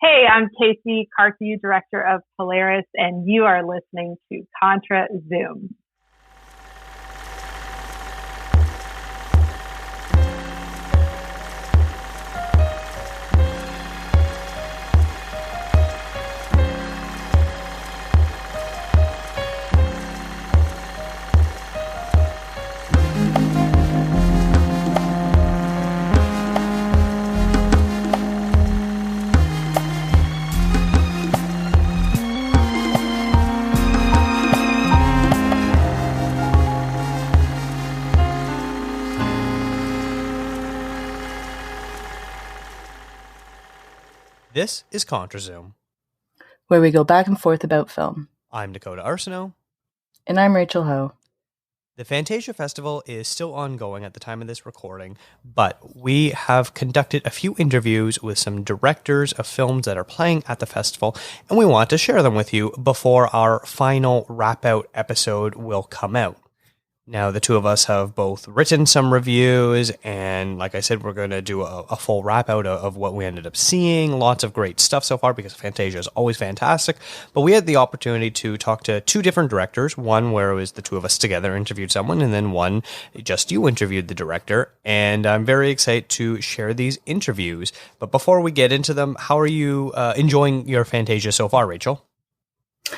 Hey, I'm KC Carthew, director of Polaris, and you are listening to Contra Zoom. This is ContraZoom, where we go back and forth about film. I'm Dakota Arsenault. And I'm Rachel Ho. The Fantasia Festival is still ongoing at the time of this recording, but we have conducted a few interviews with some directors of films that are playing at the festival, and we want to share them with you before our final wrap-out episode will come out. Now, the two of us have both written some reviews, and like I said, we're going to do a full wrap-out of what we ended up seeing. Lots of great stuff so far, because Fantasia is always fantastic. But we had the opportunity to talk to two different directors. One where it was the two of us together interviewed someone, and then one, just you interviewed the director. And I'm very excited to share these interviews. But before we get into them, how are you enjoying your Fantasia so far, Rachel?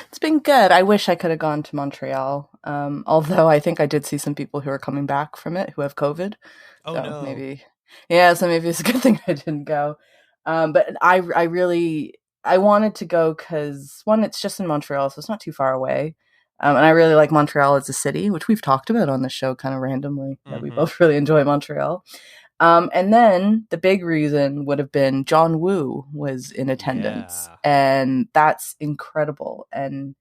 It's been good. I wish I could have gone to Montreal. Although I think I did see some people who are coming back from it who have COVID. Oh, so no. maybe it's a good thing I didn't go. But I wanted to go because, one, it's just in Montreal, so it's not too far away. And I really like Montreal as a city, which we've talked about on the show kind of randomly, that we both really enjoy Montreal. And then the big reason would have been John Woo was in attendance, and that's incredible. And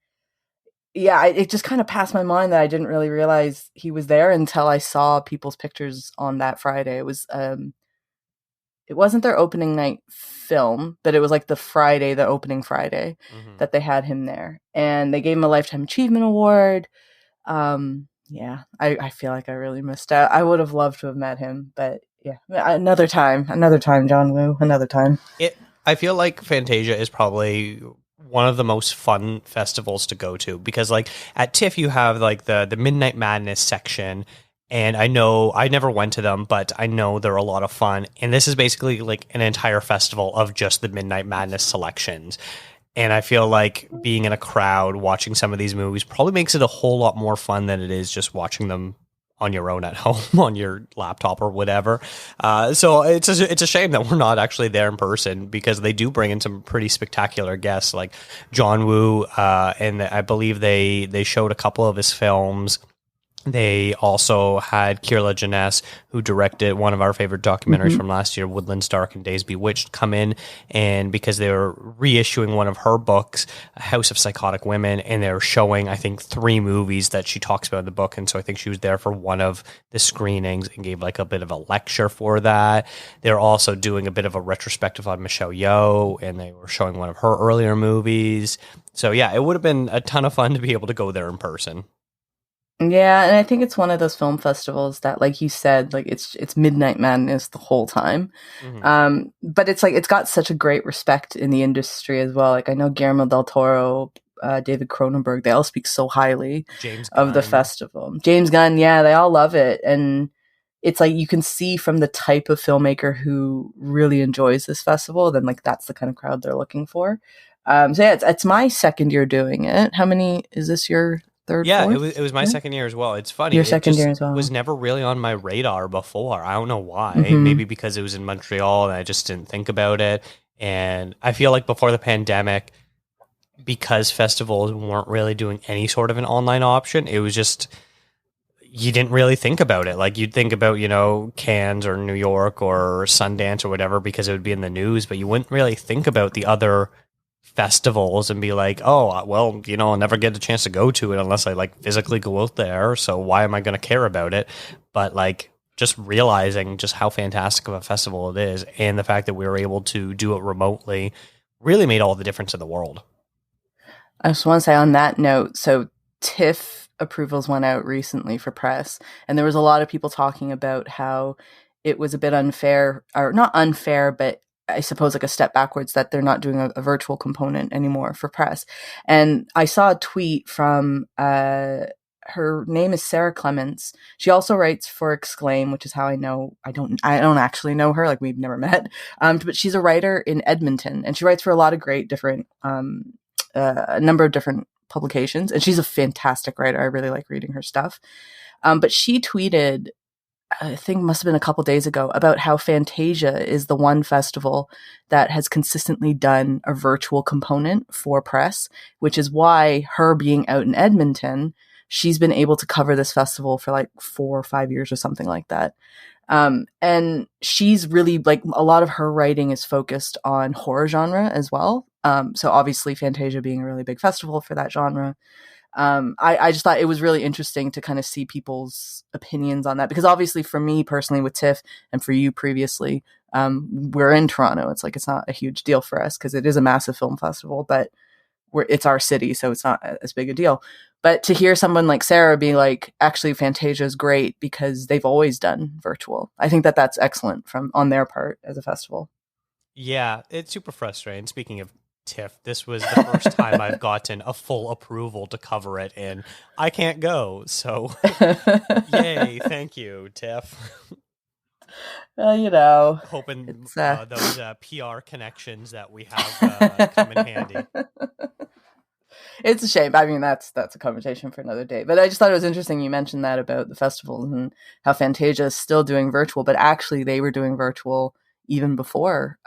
yeah, it just kind of passed my mind that I didn't really realize he was there until I saw people's pictures on that Friday. It wasn't their opening night film, but it was like the opening Friday that they had him there, and they gave him a Lifetime Achievement Award. I feel like I really missed out. I would have loved to have met him, but yeah, another time, John Woo, another time. I feel like Fantasia is probably one of the most fun festivals to go to, because like at TIFF you have like the Midnight Madness section, and I know I never went to them, but I know they're a lot of fun, and this is basically like an entire festival of just the Midnight Madness selections. And I feel like being in a crowd watching some of these movies probably makes it a whole lot more fun than it is just watching them on your own at home on your laptop or whatever. So it's a shame that we're not actually there in person, because they do bring in some pretty spectacular guests like John Woo, and I believe they showed a couple of his films. They also had Kier-La Janess, who directed one of our favorite documentaries from last year, Woodlands Dark and Days Bewitched, come in, and because they were reissuing one of her books, House of Psychotic Women, and they were showing, I think, 3 movies that she talks about in the book, and so I think she was there for one of the screenings and gave like a bit of a lecture for that. They're also doing a bit of a retrospective on Michelle Yeoh, and they were showing one of her earlier movies. So yeah, it would have been a ton of fun to be able to go there in person. Yeah, and I think it's one of those film festivals that, like you said, like it's Midnight Madness the whole time. But it's like it's got such a great respect in the industry as well. Like I know Guillermo del Toro, David Cronenberg, they all speak so highly of the festival. James Gunn, yeah, they all love it. And it's like you can see from the type of filmmaker who really enjoys this festival, then like that's the kind of crowd they're looking for. So yeah, it's my second year doing it. How many is this your third? Yeah, fourth? it was my second year as well. It's funny. Your second year as well. It was never really on my radar before. I don't know why. Maybe because it was in Montreal and I just didn't think about it. And I feel like before the pandemic, because festivals weren't really doing any sort of an online option, it was just, you didn't really think about it. Like you'd think about, Cannes or New York or Sundance or whatever, because it would be in the news, but you wouldn't really think about the other festivals and be like, oh, well, I'll never get a chance to go to it unless I like physically go out there. So why am I going to care about it? But like just realizing just how fantastic of a festival it is, and the fact that we were able to do it remotely really made all the difference in the world. I just want to say on that note, so TIFF approvals went out recently for press, and there was a lot of people talking about how it was a bit unfair, or not unfair, but I suppose, like a step backwards, that they're not doing a virtual component anymore for press. And I saw a tweet from, her name is Sarah Clements. She also writes for Exclaim, which is how I know, I don't actually know her, like we've never met. But she's a writer in Edmonton, and she writes for a lot of great different, a number of different publications. And she's a fantastic writer. I really like reading her stuff. But she tweeted, I think must have been a couple days ago, about how Fantasia is the one festival that has consistently done a virtual component for press, which is why her being out in Edmonton, she's been able to cover this festival for like 4 or 5 years or something like that. And she's really, like, a lot of her writing is focused on horror genre as well. So obviously Fantasia being a really big festival for that genre. I just thought it was really interesting to kind of see people's opinions on that, because obviously for me personally with TIFF, and for you previously, we're in Toronto. It's like, it's not a huge deal for us because it is a massive film festival, but it's our city, so it's not as big a deal. But to hear someone like Sarah be like, actually Fantasia is great because they've always done virtual, I think that that's excellent on their part as a festival. Yeah, it's super frustrating. Speaking of TIFF, this was the first time I've gotten a full approval to cover it, and I can't go. So, yay! Thank you, TIFF. Well, hoping those PR connections that we have come in handy. It's a shame. I mean, that's a conversation for another day. But I just thought it was interesting you mentioned that about the festivals and how Fantasia is still doing virtual, but actually they were doing virtual even before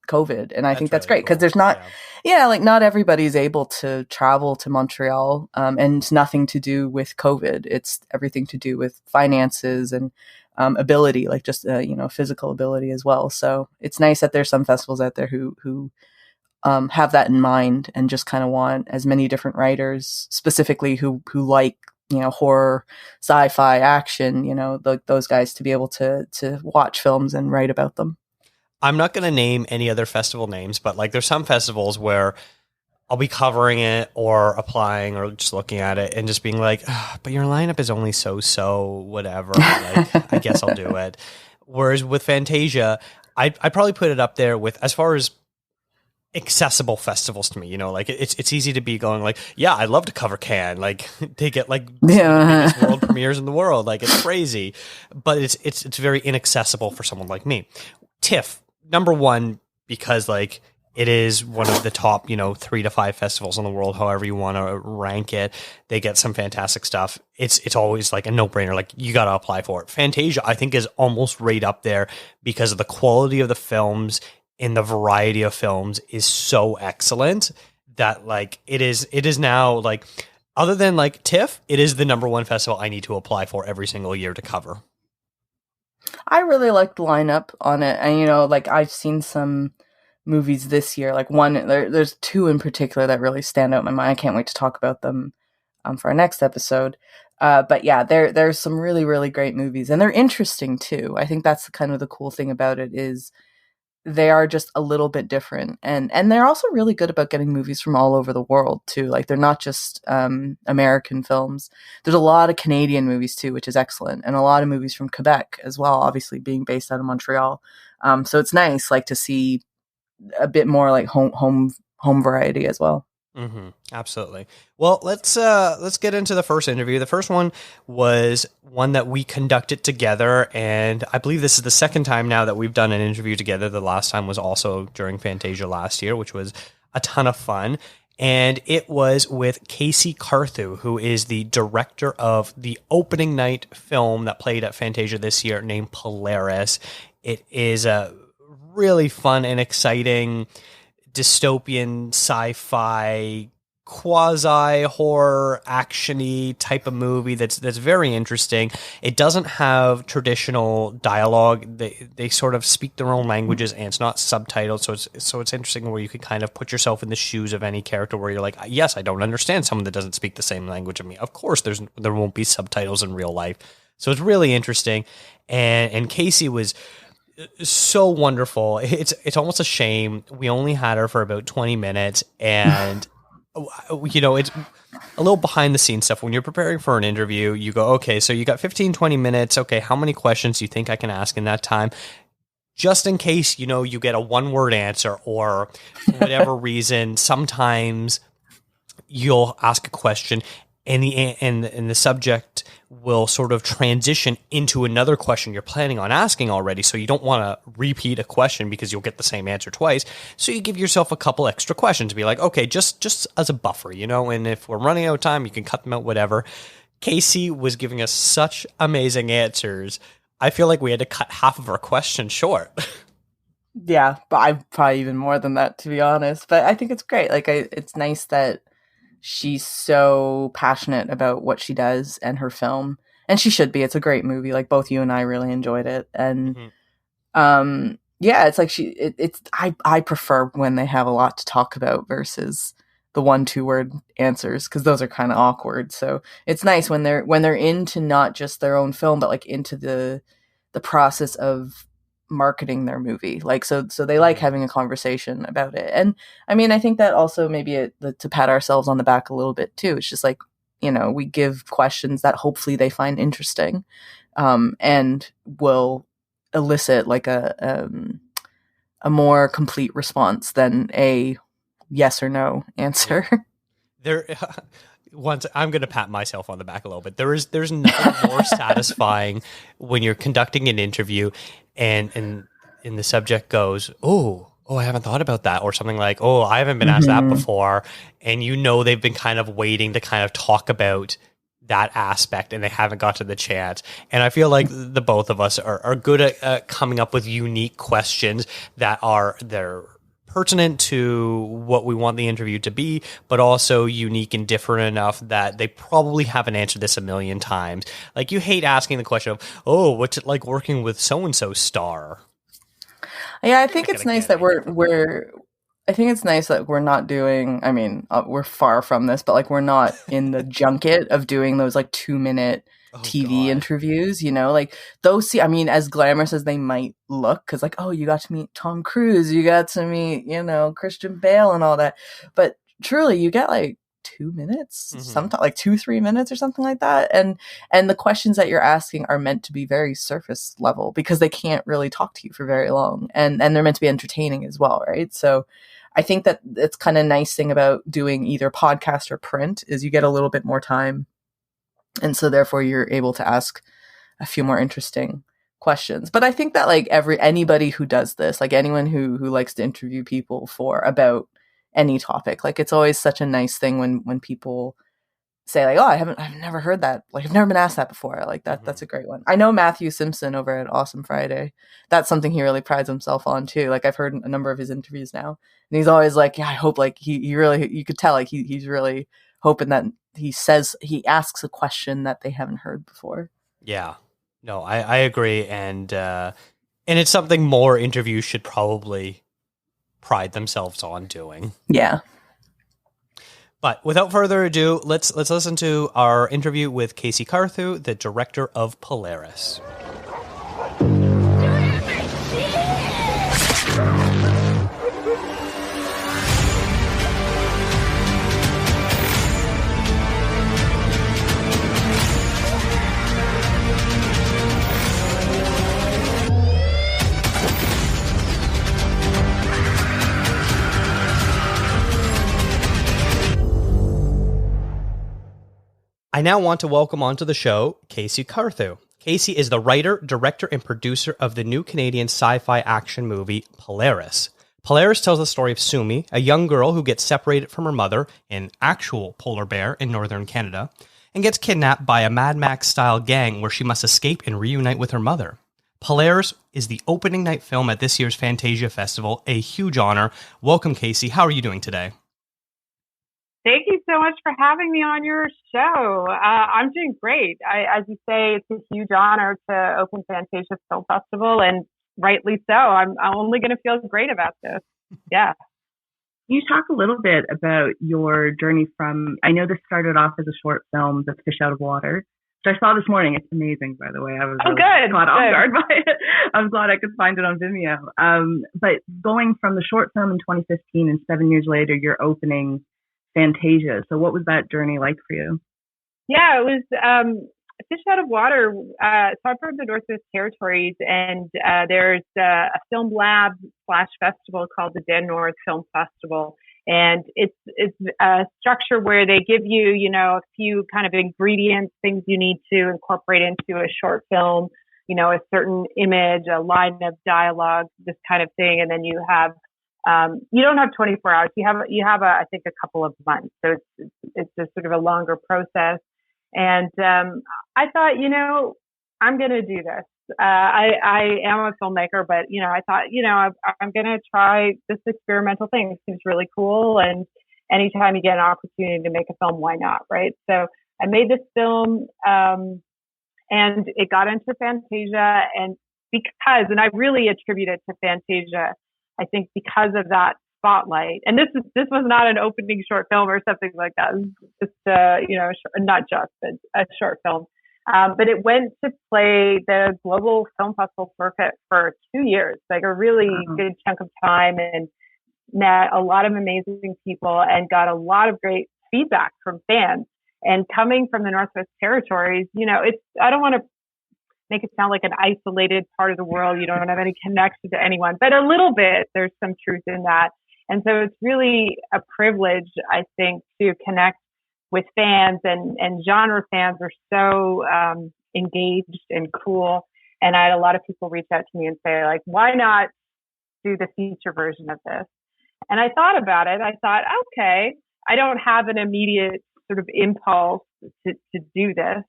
COVID. And I think that's great because there's not, like not everybody's able to travel to Montreal, and it's nothing to do with COVID. It's everything to do with finances and ability, like just, physical ability as well. So it's nice that there's some festivals out there who have that in mind and just kind of want as many different writers specifically who like, horror, sci-fi, action, those guys to be able to watch films and write about them. I'm not going to name any other festival names, but like there's some festivals where I'll be covering it or applying or just looking at it and just being like, but your lineup is only so whatever. Like, I guess I'll do it. Whereas with Fantasia, I'd probably put it up there with, as far as accessible festivals to me, like it's easy to be going like, yeah, I'd love to cover Cannes. Like they get like the biggest world premieres in the world. Like it's crazy, but it's very inaccessible for someone like me. TIFF, number one, because like it is one of the top, 3 to 5 festivals in the world, however you want to rank it. They get some fantastic stuff. It's always like a no-brainer. Like you got to apply for it. Fantasia, I think, is almost right up there because of the quality of the films and the variety of films is so excellent that like it is now like, other than like TIFF, it is the number one festival I need to apply for every single year to cover. I really like the lineup on it. And, like I've seen some movies this year, like there's 2 in particular that really stand out in my mind. I can't wait to talk about them for our next episode. But yeah, there's some really, really great movies, and they're interesting too. I think that's kind of the cool thing about it is they are just a little bit different, and they're also really good about getting movies from all over the world too. Like they're not just American films. There's a lot of Canadian movies too, which is excellent, and a lot of movies from Quebec as well, obviously being based out of Montreal. So it's nice like to see a bit more like home variety as well. Mm-hmm. Absolutely. Well, let's get into the first interview. The first one was one that we conducted together, and I believe this is the second time now that we've done an interview together. The last time was also during Fantasia last year, which was a ton of fun. And it was with KC Carthew, who is the director of the opening night film that played at Fantasia this year named Polaris. It is a really fun and exciting dystopian sci-fi quasi-horror action-y type of movie that's very interesting. It doesn't have traditional dialogue. They sort of speak their own languages, and it's not subtitled, so it's interesting where you can kind of put yourself in the shoes of any character where you're like, yes, I don't understand someone that doesn't speak the same language as me. Of course there won't be subtitles in real life. So it's really interesting. And Casey was so wonderful. It's almost a shame we only had her for about 20 minutes, and it's a little behind the scenes stuff. When you're preparing for an interview, you go, okay, so you got 15-20 minutes. Okay, how many questions do you think I can ask in that time? just in case, you get a one-word answer, or for whatever reason, sometimes you'll ask a question and the subject will sort of transition into another question you're planning on asking already. So you don't want to repeat a question because you'll get the same answer twice. So you give yourself a couple extra questions to be like, okay, just as a buffer, and if we're running out of time, you can cut them out, whatever. KC was giving us such amazing answers. I feel like we had to cut half of our questions short. Yeah, but I'm probably even more than that, to be honest. But I think it's great. Like, it's nice that she's so passionate about what she does and her film, and she should be. It's a great movie. Like, both you and I really enjoyed it, and yeah, it's like I prefer when they have a lot to talk about versus the 1-2 word answers, because those are kind of awkward. So it's nice when they're into not just their own film, but like into the process of marketing their movie. Like, so they like having a conversation about it. And I mean, I think that also maybe to pat ourselves on the back a little bit too. It's just like, we give questions that hopefully they find interesting, and will elicit like a more complete response than a yes or no answer. Once I'm going to pat myself on the back a little bit. There's nothing more satisfying when you're conducting an interview and the subject goes, oh, I haven't thought about that, or something like, oh, I haven't been asked that before, and they've been kind of waiting to kind of talk about that aspect and they haven't got to the chance. And I feel like the both of us are good at coming up with unique questions they're pertinent to what we want the interview to be, but also unique and different enough that they probably haven't answered this a million times. Like, you hate asking the question of, oh, what's it like working with so-and-so star? Yeah, I think it's nice that I think it's nice that we're not doing, I mean, we're far from this, but like, we're not in the junket of doing those like 2-minute TV interviews, like those, as glamorous as they might look, because like, oh, you got to meet Tom Cruise, you got to meet, Christian Bale and all that, but truly you get like 2 minutes, sometimes like 2-3 minutes or something like that, and the questions that you're asking are meant to be very surface level, because they can't really talk to you for very long, and they're meant to be entertaining as well, right? So I think that it's kind of nice thing about doing either podcast or print is you get a little bit more time. And so therefore you're able to ask a few more interesting questions. But I think that like anybody who does this, like anyone who likes to interview people about any topic, like it's always such a nice thing when people say like, oh, I've never heard that. Like, I've never been asked that before. Like that's a great one. I know Matthew Simpson over at Awesome Friday. That's something he really prides himself on too. Like, I've heard a number of his interviews now, and he's always like, yeah, I hope like he really, you could tell like he's really hoping that he asks a question that they haven't heard before. Yeah, no, I agree. And it's something more interviews should probably pride themselves on doing. Yeah. But without further ado, let's listen to our interview with KC Carthew, the director of Polaris. I now want to welcome onto the show KC Carthew. KC is the writer, director, and producer of the new Canadian sci-fi action movie Polaris. Polaris tells the story of Sumi, a young girl who gets separated from her mother, an actual polar bear in northern Canada, and gets kidnapped by a Mad Max-style gang where she must escape and reunite with her mother. Polaris is the opening night film at this year's Fantasia Festival, a huge honor. Welcome, KC. How are you doing today? Thank you so much for having me on your show. I'm doing great. As you say, it's a huge honor to open Fantasia Film Festival, and rightly so. I'm only going to feel great about this. Yeah. Can you talk a little bit about your journey from, I know this started off as a short film, The Fish Out of Water, which I saw this morning. It's amazing, by the way. I was really caught off guard by it. I'm glad I could find it on Vimeo. But going from the short film in 2015 and 7 years later, you're opening Fantasia. So what was that journey like for you? Yeah, it was Fish Out of Water. So I'm from the Northwest Territories, and there's a film lab / festival called the Den North Film Festival. And it's a structure where they give you, a few kind of ingredients, things you need to incorporate into a short film, a certain image, a line of dialogue, this kind of thing. And then you have, you don't have 24 hours. You have I think a couple of months. So it's a sort of a longer process. And I thought, I'm going to do this. I am a filmmaker, but, I thought, I'm going to try this experimental thing. It seems really cool. And anytime you get an opportunity to make a film, why not? Right. So I made this film, and it got into Fantasia, and I really attribute it to Fantasia, I think because of that spotlight. And this was not an opening short film or something like that. It was just, not just a short film. But it went to play the global film festival circuit for 2 years, like a really good chunk of time, and met a lot of amazing people and got a lot of great feedback from fans. And coming from the Northwest Territories, I don't want to make it sound like an isolated part of the world. You don't have any connection to anyone, but a little bit, there's some truth in that. And so it's really a privilege, I think, to connect with fans, and genre fans are so engaged and cool. And I had a lot of people reach out to me and say, like, why not do the feature version of this? And I thought about it. I thought, okay, I don't have an immediate sort of impulse to do this,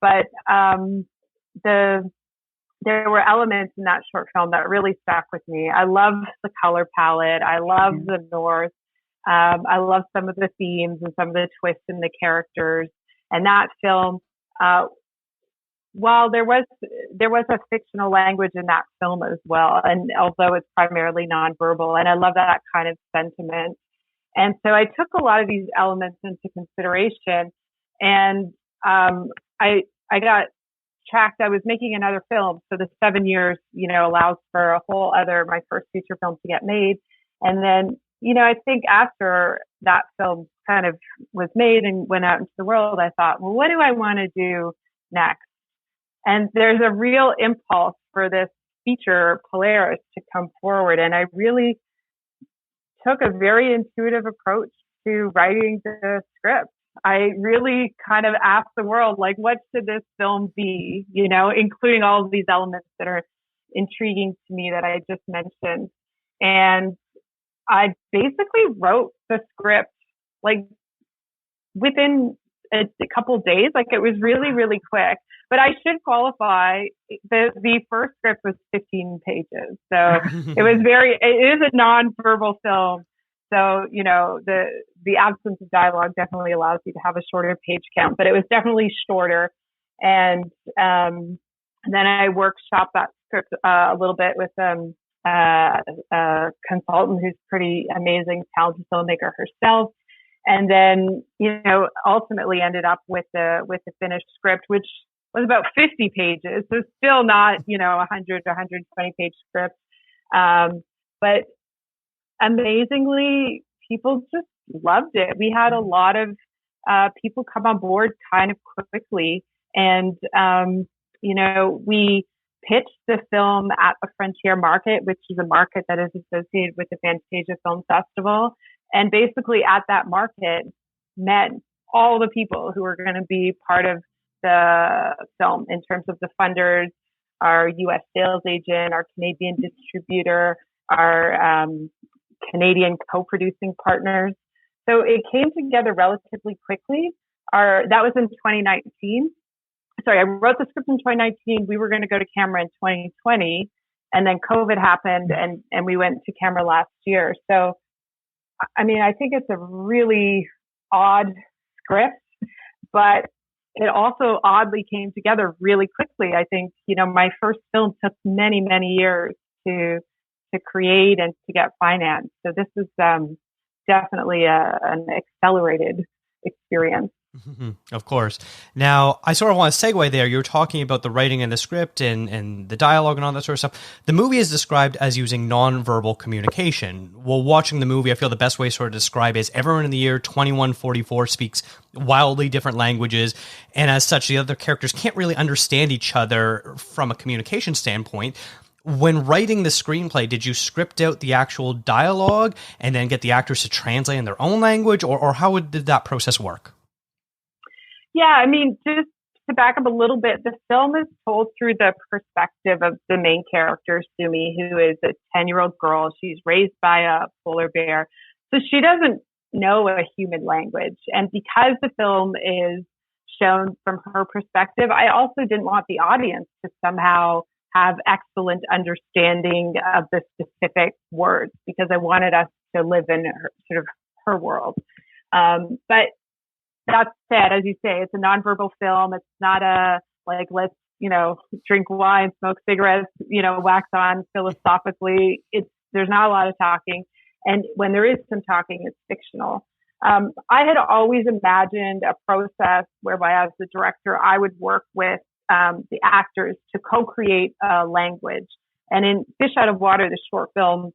but there were elements in that short film that really stuck with me. I love the color palette. I love the North. I love some of the themes and some of the twists in the characters. And that film, while there was a fictional language in that film as well, and although it's primarily nonverbal, and I love that kind of sentiment. And so I took a lot of these elements into consideration, and I got tracked. I was making another film, so the 7 years, allows for a whole other, my first feature film to get made. And then, I think after that film kind of was made and went out into the world, I thought, well, what do I want to do next? And there's a real impulse for this feature, Polaris, to come forward. And I really took a very intuitive approach to writing the script. I really kind of asked the world, like, what should this film be? Including all of these elements that are intriguing to me that I just mentioned. And I basically wrote the script like within a couple of days. Like, it was really, really quick. But I should qualify, the first script was 15 pages. So it is a nonverbal film. So, the absence of dialogue definitely allows you to have a shorter page count, but it was definitely shorter. And then I workshopped that script a little bit with a consultant who's pretty amazing, talented filmmaker herself. And then, ultimately ended up with the finished script, which was about 50 pages. So still not, 100 to 120 page script. But amazingly, people just loved it. We had a lot of people come on board kind of quickly. And, we pitched the film at the Frontier Market, which is a market that is associated with the Fantasia Film Festival. And basically at that market met all the people who were going to be part of the film in terms of the funders, our U.S. sales agent, our Canadian distributor, our Canadian co-producing partners. So it came together relatively quickly. That was in 2019. Sorry, I wrote the script in 2019. We were going to go to camera in 2020, and then COVID happened, and we went to camera last year. So, I mean, I think it's a really odd script, but it also oddly came together really quickly. I think, my first film took many, many years to create and to get financed. So this is definitely an accelerated experience. Of course. Now, I sort of want to segue there. You're talking about the writing and the script and the dialogue and all that sort of stuff. The movie is described as using nonverbal communication. While watching the movie, I feel the best way to sort of describe is everyone in the year 2144 speaks wildly different languages, and as such, the other characters can't really understand each other from a communication standpoint. When writing the screenplay, did you script out the actual dialogue and then get the actors to translate in their own language, or how did that process work? Yeah, I mean, just to back up a little bit, the film is told through the perspective of the main character, Sumi, who is a 10-year-old girl. She's raised by a polar bear. So she doesn't know a human language. And because the film is shown from her perspective, I also didn't want the audience to somehow have excellent understanding of the specific words, because I wanted us to live in her world. But that said, as you say, it's a nonverbal film. It's not let's, drink wine, smoke cigarettes, wax on philosophically. There's not a lot of talking. And when there is some talking, it's fictional. I had always imagined a process whereby as the director, I would work with the actors to co-create a language. And in Fish Out of Water, the short film,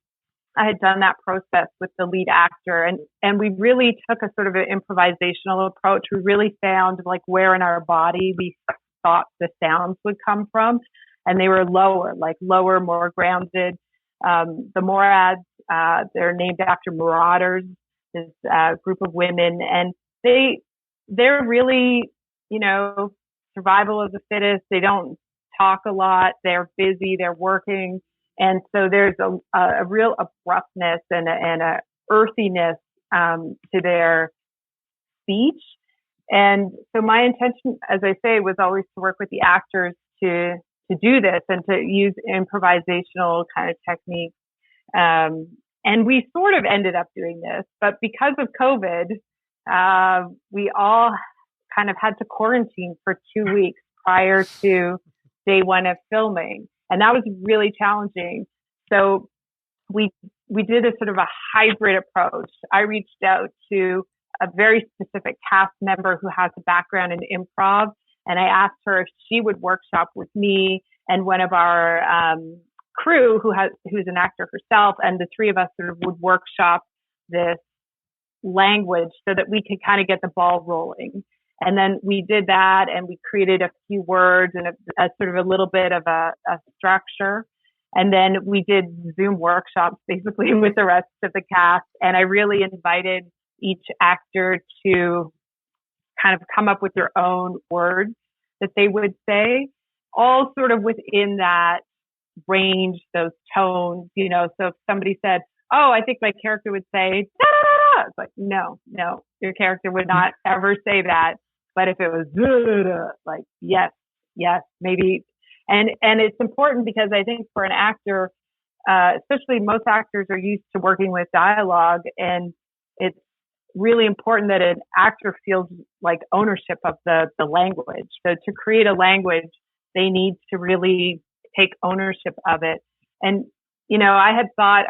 I had done that process with the lead actor, and we really took a sort of an improvisational approach. We really found where in our body we thought the sounds would come from, and they were lower, more grounded. The Morads, they're named after marauders, this group of women, and they're really, survival of the fittest. They don't talk a lot. They're busy. They're working. And so there's a real abruptness and a earthiness to their speech. And so my intention, as I say, was always to work with the actors to do this and to use improvisational kind of techniques. And we sort of ended up doing this, but because of COVID, we all kind of had to quarantine for 2 weeks prior to day one of filming. And that was really challenging. So we did a sort of a hybrid approach. I reached out to a very specific cast member who has a background in improv, and I asked her if she would workshop with me and one of our crew who's an actor herself, and the three of us sort of would workshop this language so that we could kind of get the ball rolling. And then we did that, and we created a few words and a sort of a little bit of a structure. And then we did Zoom workshops basically with the rest of the cast. And I really invited each actor to kind of come up with their own words that they would say, all sort of within that range, those tones, So if somebody said, "Oh, I think my character would say, da, da, da, da," it's like, no, your character would not ever say that. But if it was yes, maybe. And it's important because I think for an actor, especially most actors are used to working with dialogue, and it's really important that an actor feels like ownership of the language. So to create a language, they need to really take ownership of it. And, I had thought,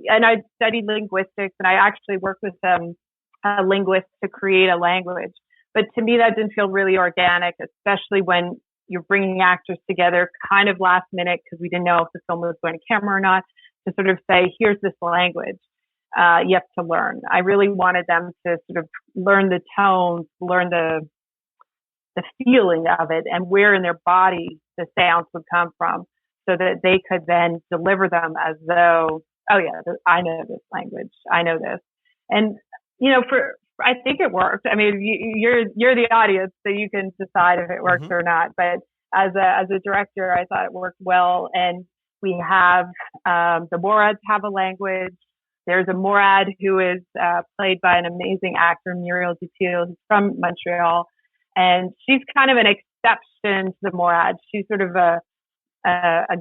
and I studied linguistics, and I actually worked with a linguist to create a language. But to me, that didn't feel really organic, especially when you're bringing actors together kind of last minute because we didn't know if the film was going to camera or not, to sort of say, here's this language you have to learn. I really wanted them to sort of learn the tones, learn the feeling of it, and where in their body the sounds would come from, so that they could then deliver them as though, oh yeah, I know this language. I know this. And, I think it worked. I mean, you're the audience, so you can decide if it works or not. But as a director, I thought it worked well. And we have the Morads have a language. There's a Morad who is played by an amazing actor, Muriel Dutil, who's from Montreal, and she's kind of an exception to the Morad. She's sort of a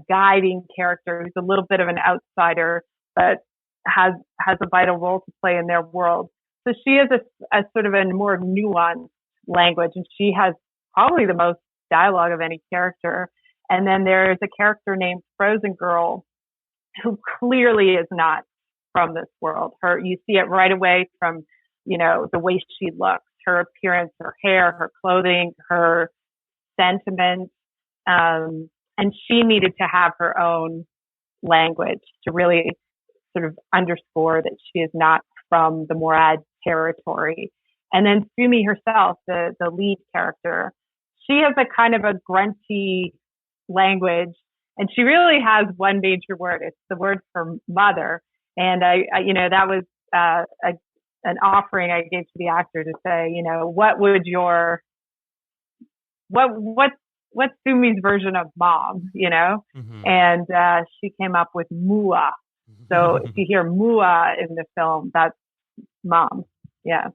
guiding character who's a little bit of an outsider, but has a vital role to play in their world. So she has a sort of a more nuanced language, and she has probably the most dialogue of any character. And then there's a character named Frozen Girl who clearly is not from this world. You see it right away from, the way she looks. her appearance, her hair, her clothing, her sentiments. And she needed to have her own language to really sort of underscore that she is not from the Morad territory. And then Sumi herself, the lead character, she has a kind of a grunty language, and she really has one major word. It's the word for mother. And I that was an offering I gave to the actor to say, what would what's Sumi's version of mom, Mm-hmm. And she came up with Mua. So if you hear Mua in the film, that's mom. Yeah.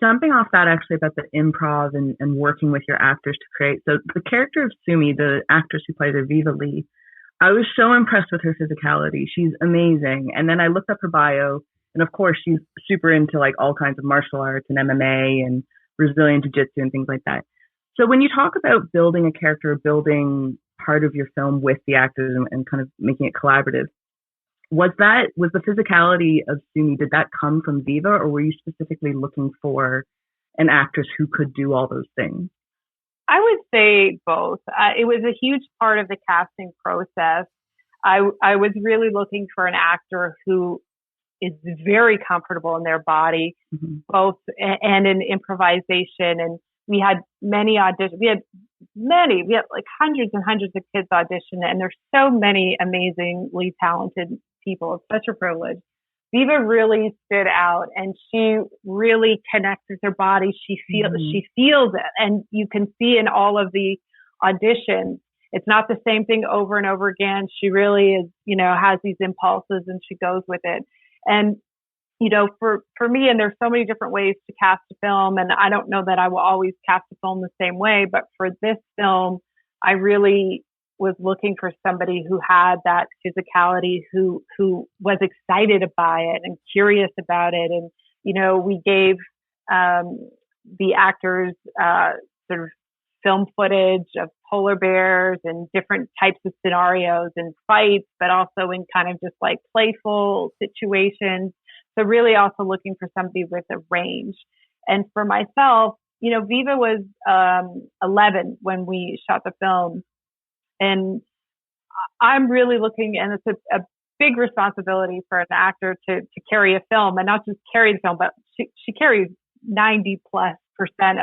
Jumping off that actually about the improv and working with your actors to create. So the character of Sumi, the actress who plays her, Viva Lee, I was so impressed with her physicality. She's amazing. And then I looked up her bio, and of course she's super into like all kinds of martial arts and MMA and Brazilian jiu-jitsu and things like that. So when you talk about building a character, building part of your film with the actors and kind of making it collaborative, was the physicality of Sumi, did that come from Viva, or were you specifically looking for an actress who could do all those things? I would say both. It was a huge part of the casting process. I was really looking for an actor who is very comfortable in their body, mm-hmm. both and in improvisation. And we had many auditions. We had like hundreds and hundreds of kids audition, and there's so many amazingly talented people. It's such a privilege. Viva really stood out, and she really connects with her body. She feels it, and you can see in all of the auditions. It's not the same thing over and over again. She really is, has these impulses, and she goes with it. And for me, and there's so many different ways to cast a film, and I don't know that I will always cast a film the same way, but for this film, I really was looking for somebody who had that physicality, who was excited by it and curious about it. And, we gave the actors sort of film footage of polar bears and different types of scenarios and fights, but also in kind of just like playful situations. So really also looking for somebody with a range. And for myself, Viva was 11 when we shot the film. And I'm really looking, and it's a big responsibility for an actor to carry a film, and not just carry the film, but she carries 90+%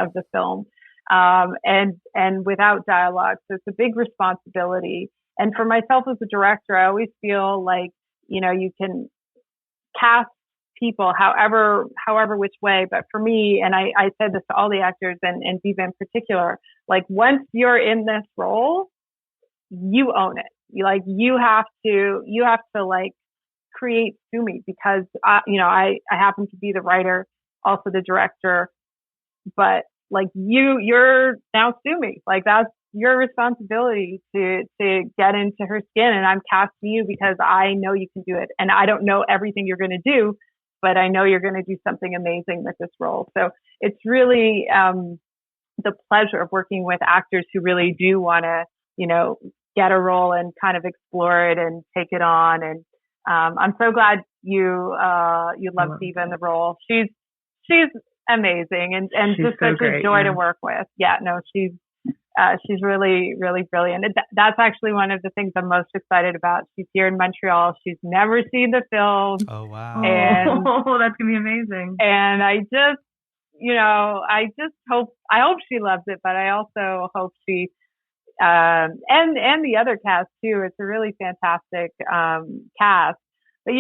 of the film, and without dialogue. So it's a big responsibility. And for myself as a director, I always feel like, you can cast people however which way. But for me, and I said this to all the actors and Viva in particular, like once you're in this role, you own it. You have to like create Sumi, because I happen to be the writer, also the director, but like you're now Sumi. Like that's your responsibility to get into her skin, and I'm casting you because I know you can do it. And I don't know everything you're going to do, but I know you're going to do something amazing with this role. So it's really the pleasure of working with actors who really do want to, get a role and kind of explore it and take it on. And I'm so glad you love Viva in the role. She's amazing and just such a joy to work with. Yeah, no, she's really, really brilliant. That's actually one of the things I'm most excited about. She's here in Montreal. She's never seen the film. Oh, wow. And, that's going to be amazing. And I hope she loves it, but I also hope she, and the other cast too. It's a really fantastic, cast, but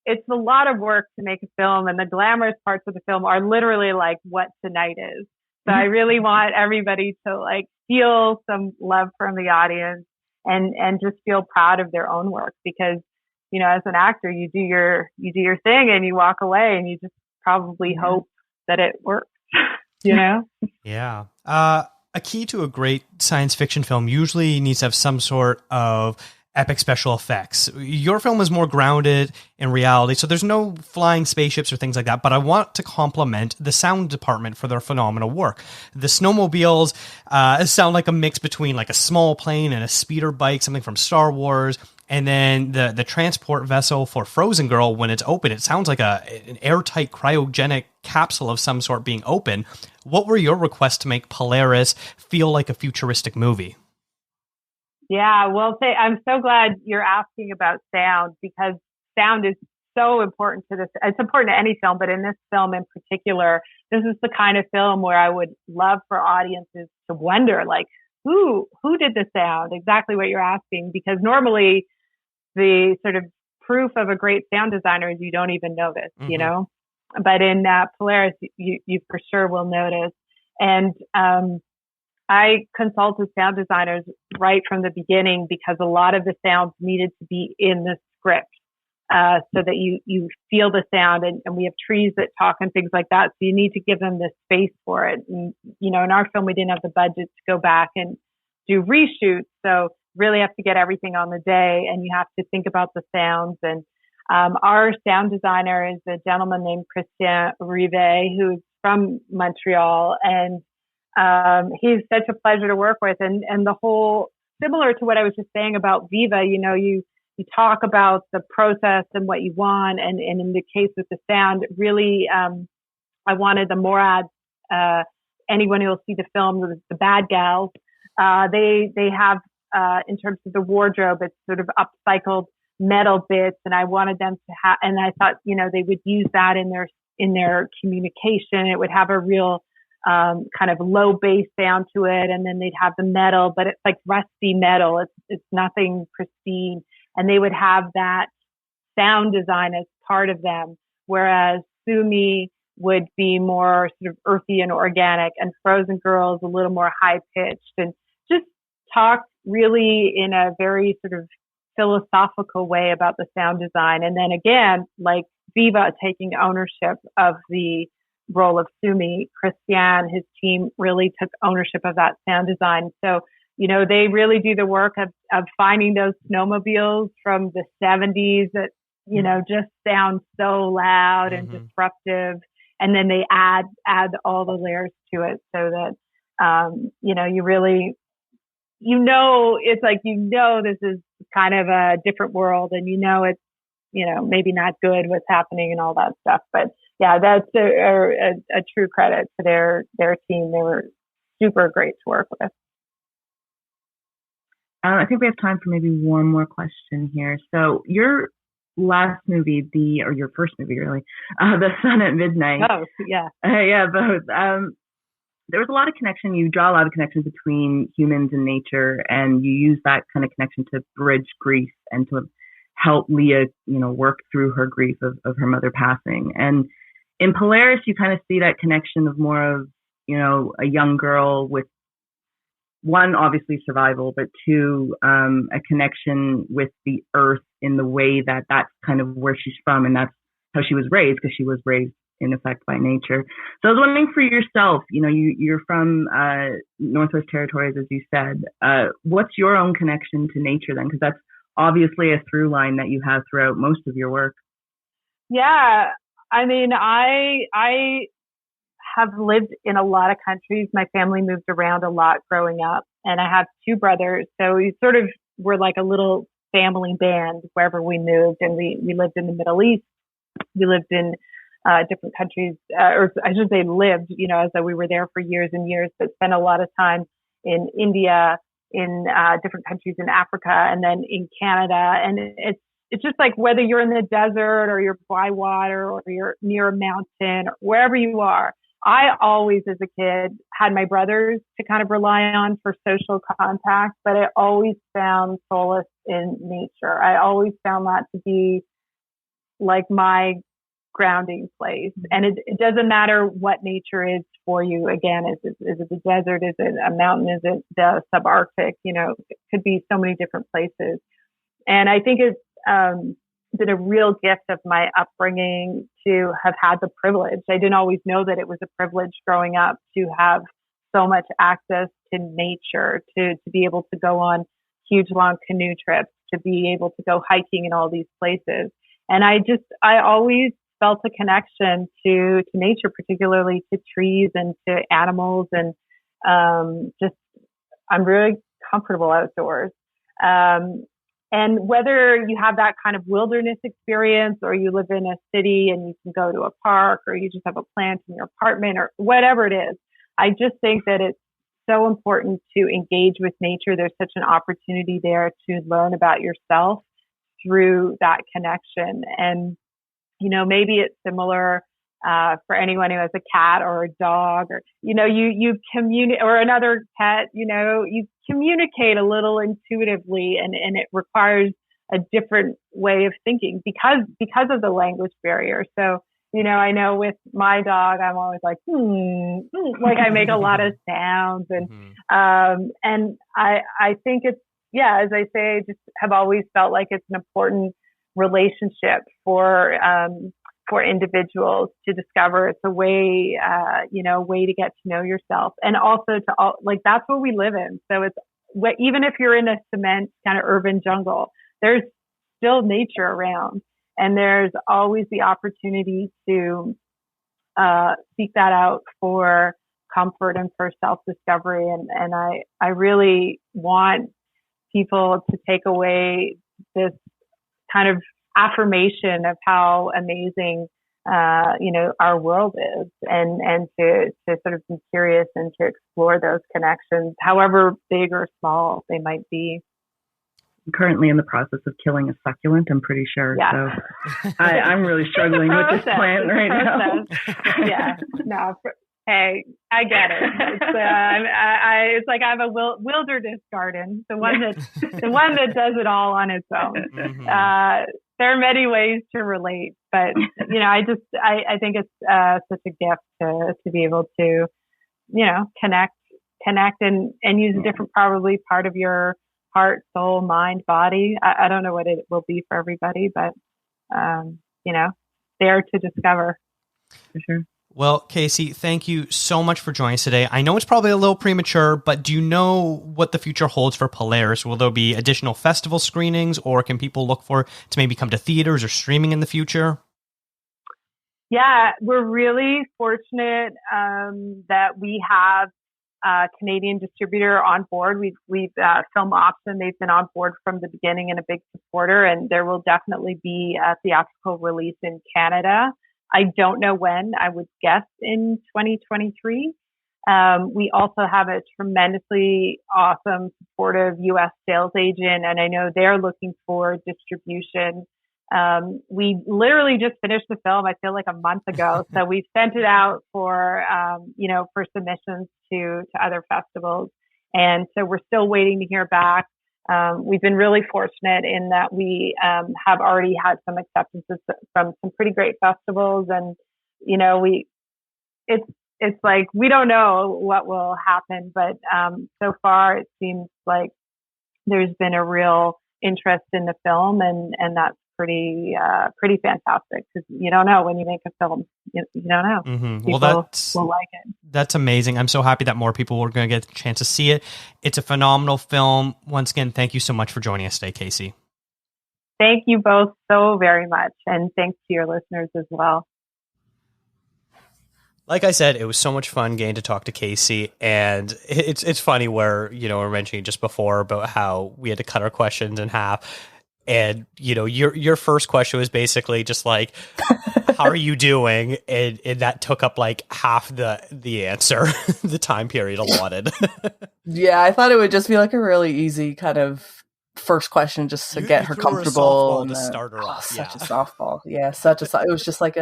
it's a lot of work to make a film, and the glamorous parts of the film are literally like what tonight is. So I really want everybody to like feel some love from the audience and just feel proud of their own work, because, as an actor, you do your thing and you walk away and you just probably hope that it works, Yeah. A key to a great science fiction film usually needs to have some sort of epic special effects. Your film is more grounded in reality, so there's no flying spaceships or things like that, but I want to compliment the sound department for their phenomenal work. The snowmobiles sound like a mix between like a small plane and a speeder bike, something from Star Wars. And then the transport vessel for Frozen Girl, when it's open, it sounds like an airtight cryogenic capsule of some sort being open. What were your requests to make Polaris feel like a futuristic movie? Yeah, well, I'm so glad you're asking about sound, because sound is so important to this. It's important to any film, but in this film in particular, this is the kind of film where I would love for audiences to wonder, like, who did the sound? Exactly what you're asking, because normally the sort of proof of a great sound designer is you don't even notice, you know? But in Polaris, you for sure will notice. And I consulted sound designers right from the beginning, because a lot of the sounds needed to be in the script, so that you feel the sound, and we have trees that talk and things like that. So you need to give them the space for it. And, you know, in our film, we didn't have the budget to go back and do reshoots. So really have to get everything on the day, and you have to think about the sounds. And our sound designer is a gentleman named Christian Rivet, who's from Montreal, and he's such a pleasure to work with. And the whole, similar to what I was just saying about Viva, you know, you talk about the process and what you want. And in the case with the sound, really, I wanted the Morads, anyone who will see the film, the bad gals, they have, in terms of the wardrobe, it's sort of upcycled metal bits. And I wanted them to have, and I thought, you know, they would use that in their communication. It would have a real, kind of low bass sound to it. And then they'd have the metal, but it's like rusty metal. It's nothing pristine. And they would have that sound design as part of them. Whereas Sumi would be more sort of earthy and organic, and Frozen Girl is a little more high pitched, and just talk really in a very sort of philosophical way about the sound design. And then again, like Viva taking ownership of the role of Sumi, Christian, his team really took ownership of that sound design. So, you know, they really do the work of finding those snowmobiles from the 70s that, you know, just sound so loud and disruptive. And then they add all the layers to it, so that, you know, you really, you know, it's like, you know, this is kind of a different world, and you know, it's, you know, maybe not good what's happening and all that stuff. But yeah, that's a true credit to their team. They were super great to work with. I think we have time for maybe one more question here. So your last movie, or your first movie really, The Sun at Midnight. Oh, yeah. Yeah, both. There was a lot of connection. You draw a lot of connection between humans and nature, and you use that kind of connection to bridge grief and to help Leah, you know, work through her grief of her mother passing. And in Polaris, you kind of see that connection of more of, you know, a young girl with, one, obviously survival, but two, a connection with the earth in the way that that's kind of where she's from, and that's how she was raised, because she was raised in effect by nature. So I was wondering for yourself, you know, you're from Northwest Territories, as you said. What's your own connection to nature then? Because that's obviously a through line that you have throughout most of your work. Yeah, I mean, I have lived in a lot of countries. My family moved around a lot growing up, and I have two brothers. So we sort of were like a little family band wherever we moved. And we lived in the Middle East. We lived in different countries, or I should say lived, you know, as though we were there for years and years, but spent a lot of time in India, in different countries in Africa, and then in Canada. And it's just like, whether you're in the desert or you're by water or you're near a mountain or wherever you are, I always, as a kid, had my brothers to kind of rely on for social contact, but I always found solace in nature. I always found that to be like my grounding place. And it doesn't matter what nature is for you. Again, is it the desert? Is it a mountain? Is it the subarctic? You know, it could be so many different places. And I think it's been a real gift of my upbringing to have had the privilege. I didn't always know that it was a privilege growing up to have so much access to nature, to be able to go on huge long canoe trips, to be able to go hiking in all these places. And I always felt a connection to nature, particularly to trees and to animals. And I'm really comfortable outdoors. And whether you have that kind of wilderness experience or you live in a city and you can go to a park or you just have a plant in your apartment or whatever it is, I just think that it's so important to engage with nature. There's such an opportunity there to learn about yourself through that connection. And, you know, maybe it's similar for anyone who has a cat or a dog or, you know, you communicate, or another pet, you know, you communicate a little intuitively, and it requires a different way of thinking because of the language barrier. So, you know, I know with my dog, I'm always like, like I make a lot of sounds, and and I think it's, yeah, as I say, I just have always felt like it's an important relationship for individuals to discover. It's a way, you know, way to get to know yourself, and also to like, that's what we live in. So it's, even if you're in a cement kind of urban jungle, there's still nature around, and there's always the opportunity to seek that out for comfort and for self-discovery. And I really want people to take away this kind of affirmation of how amazing, you know, our world is, and to sort of be curious and to explore those connections, however big or small they might be. I'm currently in the process of killing a succulent, I'm pretty sure. Yeah. So I'm really struggling with this plant right now. Yeah. No. Hey, I get it. It's like I have a wilderness garden, the one that does it all on its own. There are many ways to relate, but you know, I think it's such a gift to be able to, you know, connect and use a different, probably part of your heart, soul, mind, body. I don't know what it will be for everybody, but you know, there to discover. For sure. Well, KC, thank you so much for joining us today. I know it's probably a little premature, but do you know what the future holds for Polaris? Will there be additional festival screenings, or can people look for to maybe come to theaters or streaming in the future? Yeah, we're really fortunate that we have a Canadian distributor on board. We've Film Option. They've been on board from the beginning and a big supporter, and there will definitely be a theatrical release in Canada. I don't know when. I would guess in 2023. We also have a tremendously awesome, supportive U.S. sales agent, and I know they're looking for distribution. We literally just finished the film, I feel like, a month ago. So we've sent it out for, you know, for submissions to other festivals. And so we're still waiting to hear back. We've been really fortunate in that we have already had some acceptances from some pretty great festivals, and you know, it's like we don't know what will happen, but so far it seems like there's been a real interest in the film, and that's pretty fantastic, because you don't know when you make a film, you don't know. People will like it. That's amazing. I'm so happy that more people are going to get a chance to see it. It's a phenomenal film. Once again, thank you so much for joining us today, KC. Thank you both so very much, and thanks to your listeners as well. Like I said, it was so much fun getting to talk to KC, and it's funny where, you know, we're mentioning just before about how we had to cut our questions in half. And, you know, your first question was basically just like, how are you doing? And that took up like half the answer, the time period allotted. Yeah, I thought it would just be like a really easy kind of first question just to get her comfortable. And to start her off. Such a softball. Yeah, it was just like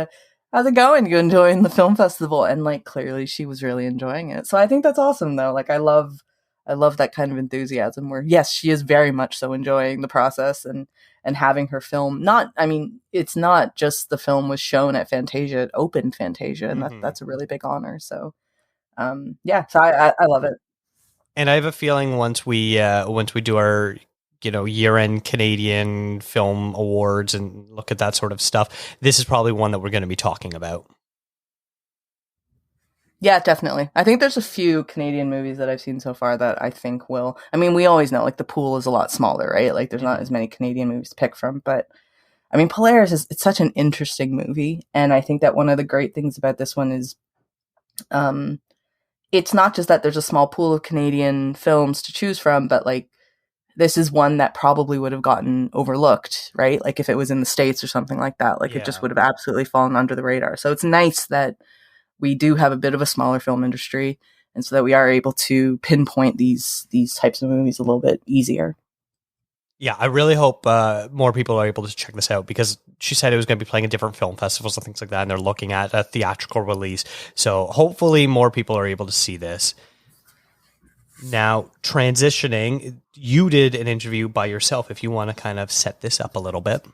how's it going? You enjoying the film festival? And like, clearly she was really enjoying it. So I think that's awesome though. Like, I love that kind of enthusiasm where, yes, she is very much so enjoying the process and having her film. It's not just the film was shown at Fantasia, it opened Fantasia, and that's a really big honor. So, yeah, so I love it. And I have a feeling once we do our, you know, year-end Canadian Film Awards and look at that sort of stuff, this is probably one that we're going to be talking about. Yeah, definitely. I think there's a few Canadian movies that I've seen so far that I think will. I mean, we always know, like, the pool is a lot smaller, right? Like, there's not as many Canadian movies to pick from. But, I mean, Polaris it's such an interesting movie. And I think that one of the great things about this one is it's not just that there's a small pool of Canadian films to choose from, but, like, this is one that probably would have gotten overlooked, right? Like if it was in the States or something like that, like it just would have absolutely fallen under the radar. So it's nice that we do have a bit of a smaller film industry, and so that we are able to pinpoint these types of movies a little bit easier. Yeah, I really hope more people are able to check this out, because she said it was going to be playing at different film festivals and things like that, and they're looking at a theatrical release. So hopefully more people are able to see this. Now, transitioning, you did an interview by yourself, if you want to kind of set this up a little bit.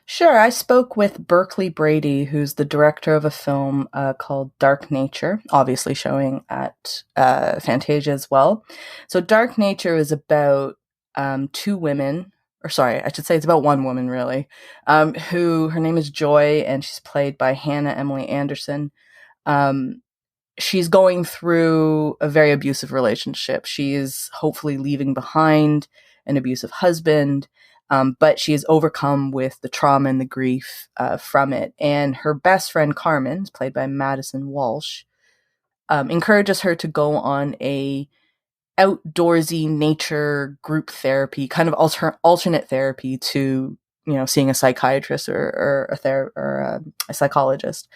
Sure. I spoke with Berkley Brady, who's the director of a film called Dark Nature, obviously showing at Fantasia as well. So Dark Nature is about two women, or sorry, I should say it's about one woman, really, who, her name is Joy, and she's played by Hannah Emily Anderson. She's going through a very abusive relationship. She is hopefully leaving behind an abusive husband, but she is overcome with the trauma and the grief from it. And her best friend, Carmen, played by Madison Walsh, encourages her to go on a outdoorsy nature group therapy, kind of alternate therapy to, seeing a psychiatrist or a psychologist.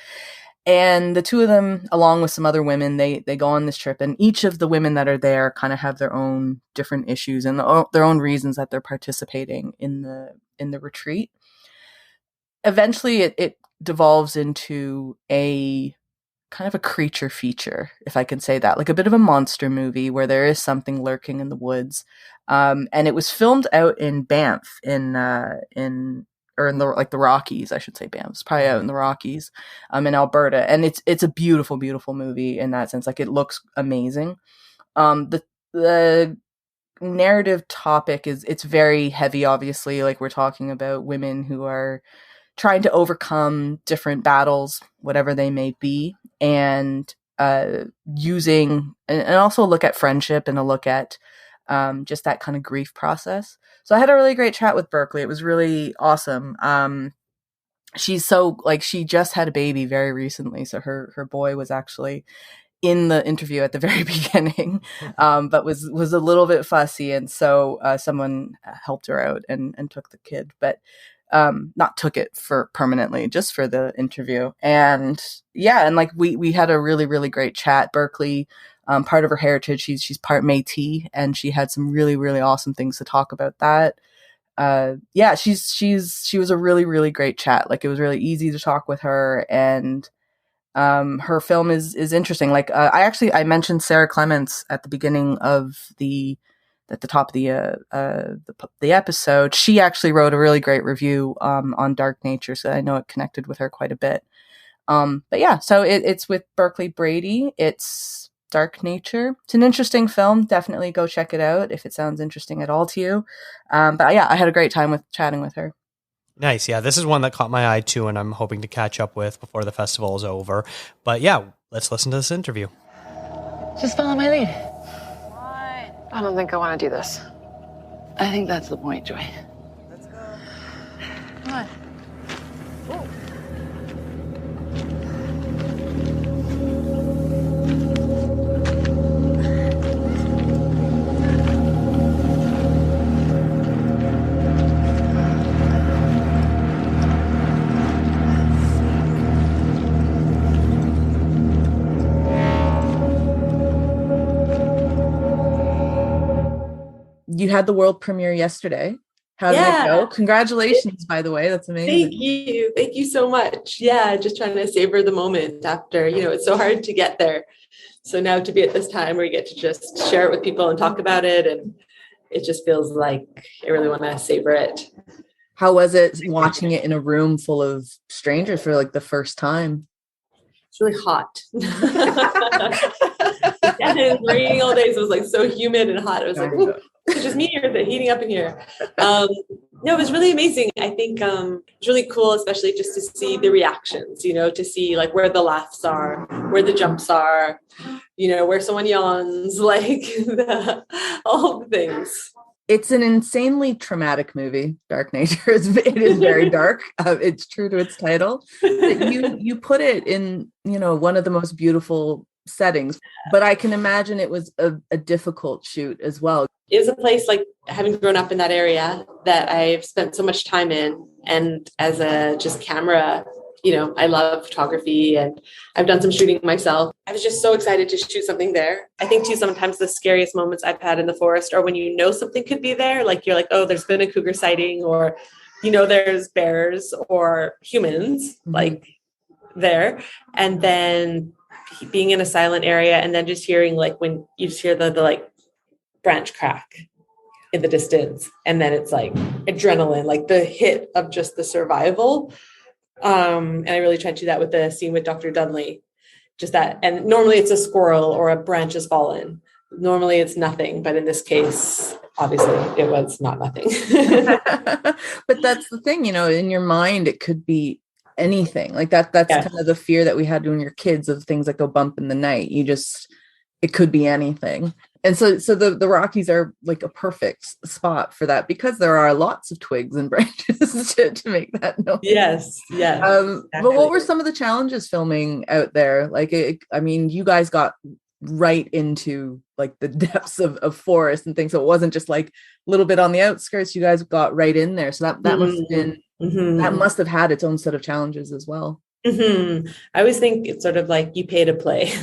And the two of them, along with some other women, they go on this trip, and each of the women that are there kind of have their own different issues and their own reasons that they're participating in the retreat. Eventually, it devolves into a kind of a creature feature, if I can say that, like a bit of a monster movie where there is something lurking in the woods. And it was filmed out in Banff, in the Rockies, I should say. Banff. It's probably out in the Rockies, in Alberta, and it's a beautiful, beautiful movie in that sense. Like, it looks amazing. The narrative topic it's very heavy. Obviously, like, we're talking about women who are trying to overcome different battles, whatever they may be, and using and also look at friendship and a look at just that kind of grief process. So I had a really great chat with Berkley. It was really awesome. She's she just had a baby very recently. So her boy was actually in the interview at the very beginning, but was a little bit fussy. And so someone helped her out and took the kid, but not took it for permanently, just for the interview. And yeah, and like we had a really, really great chat. Berkley, part of her heritage, she's part Métis, and she had some really, really awesome things to talk about that. Yeah, she was a really, really great chat. Like, it was really easy to talk with her, and her film is interesting. Like, I mentioned Sarah Clements at the beginning of at the top of the episode. She actually wrote a really great review on Dark Nature, so I know it connected with her quite a bit. But yeah, so it's with Berkley Brady. It's Dark Nature. It's an interesting film. Definitely go check it out if it sounds interesting at all to you. But yeah, I had a great time chatting with her. Nice. Yeah, this is one that caught my eye too, and I'm hoping to catch up with before the festival is over. But yeah, let's listen to this interview. Just follow my lead. What? I don't think I want to do this. I think that's the point, Joy. Let's go. Come on. Ooh. You had the world premiere yesterday. How did it go? Congratulations, by the way. That's amazing. Thank you so much. Yeah, just trying to savor the moment after, it's so hard to get there. So now to be at this time where you get to just share it with people and talk about it, and it just feels like I really want to savor it. How was it watching it in a room full of strangers for like the first time? It's really hot. And it was raining all day, so it was like so humid and hot. It was like, it's just me, or is it heating up in here? No, it was really amazing. I think it's really cool, especially just to see the reactions, to see like where the laughs are, where the jumps are, where someone yawns, like all the things. It's an insanely traumatic movie, Dark Nature. It is very dark. It's true to its title. But you put it in, one of the most beautiful settings, but I can imagine it was a difficult shoot as well. it was a place, like, having grown up in that area, that I've spent so much time in. And as a just camera, you know, I love photography and I've done some shooting myself. I was just so excited to shoot something there. I think too, sometimes the scariest moments I've had in the forest are when you know something could be there. Like, you're like, oh, there's been a cougar sighting, or, you know, there's bears or humans like there. And then being in a silent area, and then just hearing, like, when you just hear the like branch crack in the distance, and then it's like adrenaline, like the hit of just the survival. And I really tried to do that with the scene with Dr. Dudley, just that. And normally it's a squirrel or a branch has fallen. Normally it's nothing, but in this case, obviously it was not nothing. But that's the thing, you know, in your mind, it could be anything like that. That's kind of the fear that we had when we were kids, of things that go bump in the night. It could be anything. And so the Rockies are like a perfect spot for that, because there are lots of twigs and branches to make that noise. Yes. But what were some of the challenges filming out there? Like, I mean, you guys got right into like the depths of forest and things. So it wasn't just like a little bit on the outskirts. You guys got right in there. So that must have been, that must have had its own set of challenges as well. I always think it's sort of like you pay to play.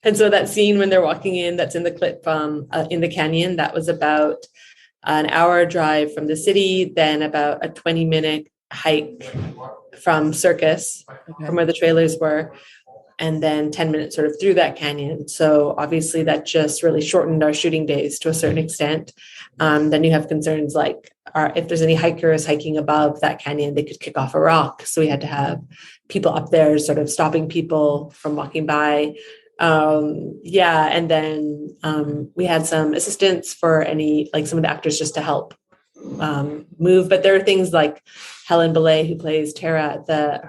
And so that scene when they're walking in, that's in the clip in the canyon, that was about an hour drive from the city, then about a 20-minute hike from Circus, from where the trailers were, and then 10 minutes sort of through that canyon. So obviously that just really shortened our shooting days to a certain extent. Then you have concerns like, if there's any hikers hiking above that canyon, they could kick off a rock. So we had to have people up there sort of stopping people from walking by. And then we had some assistance for some of the actors just to help move. But there are things like Helen Belay, who plays Tara,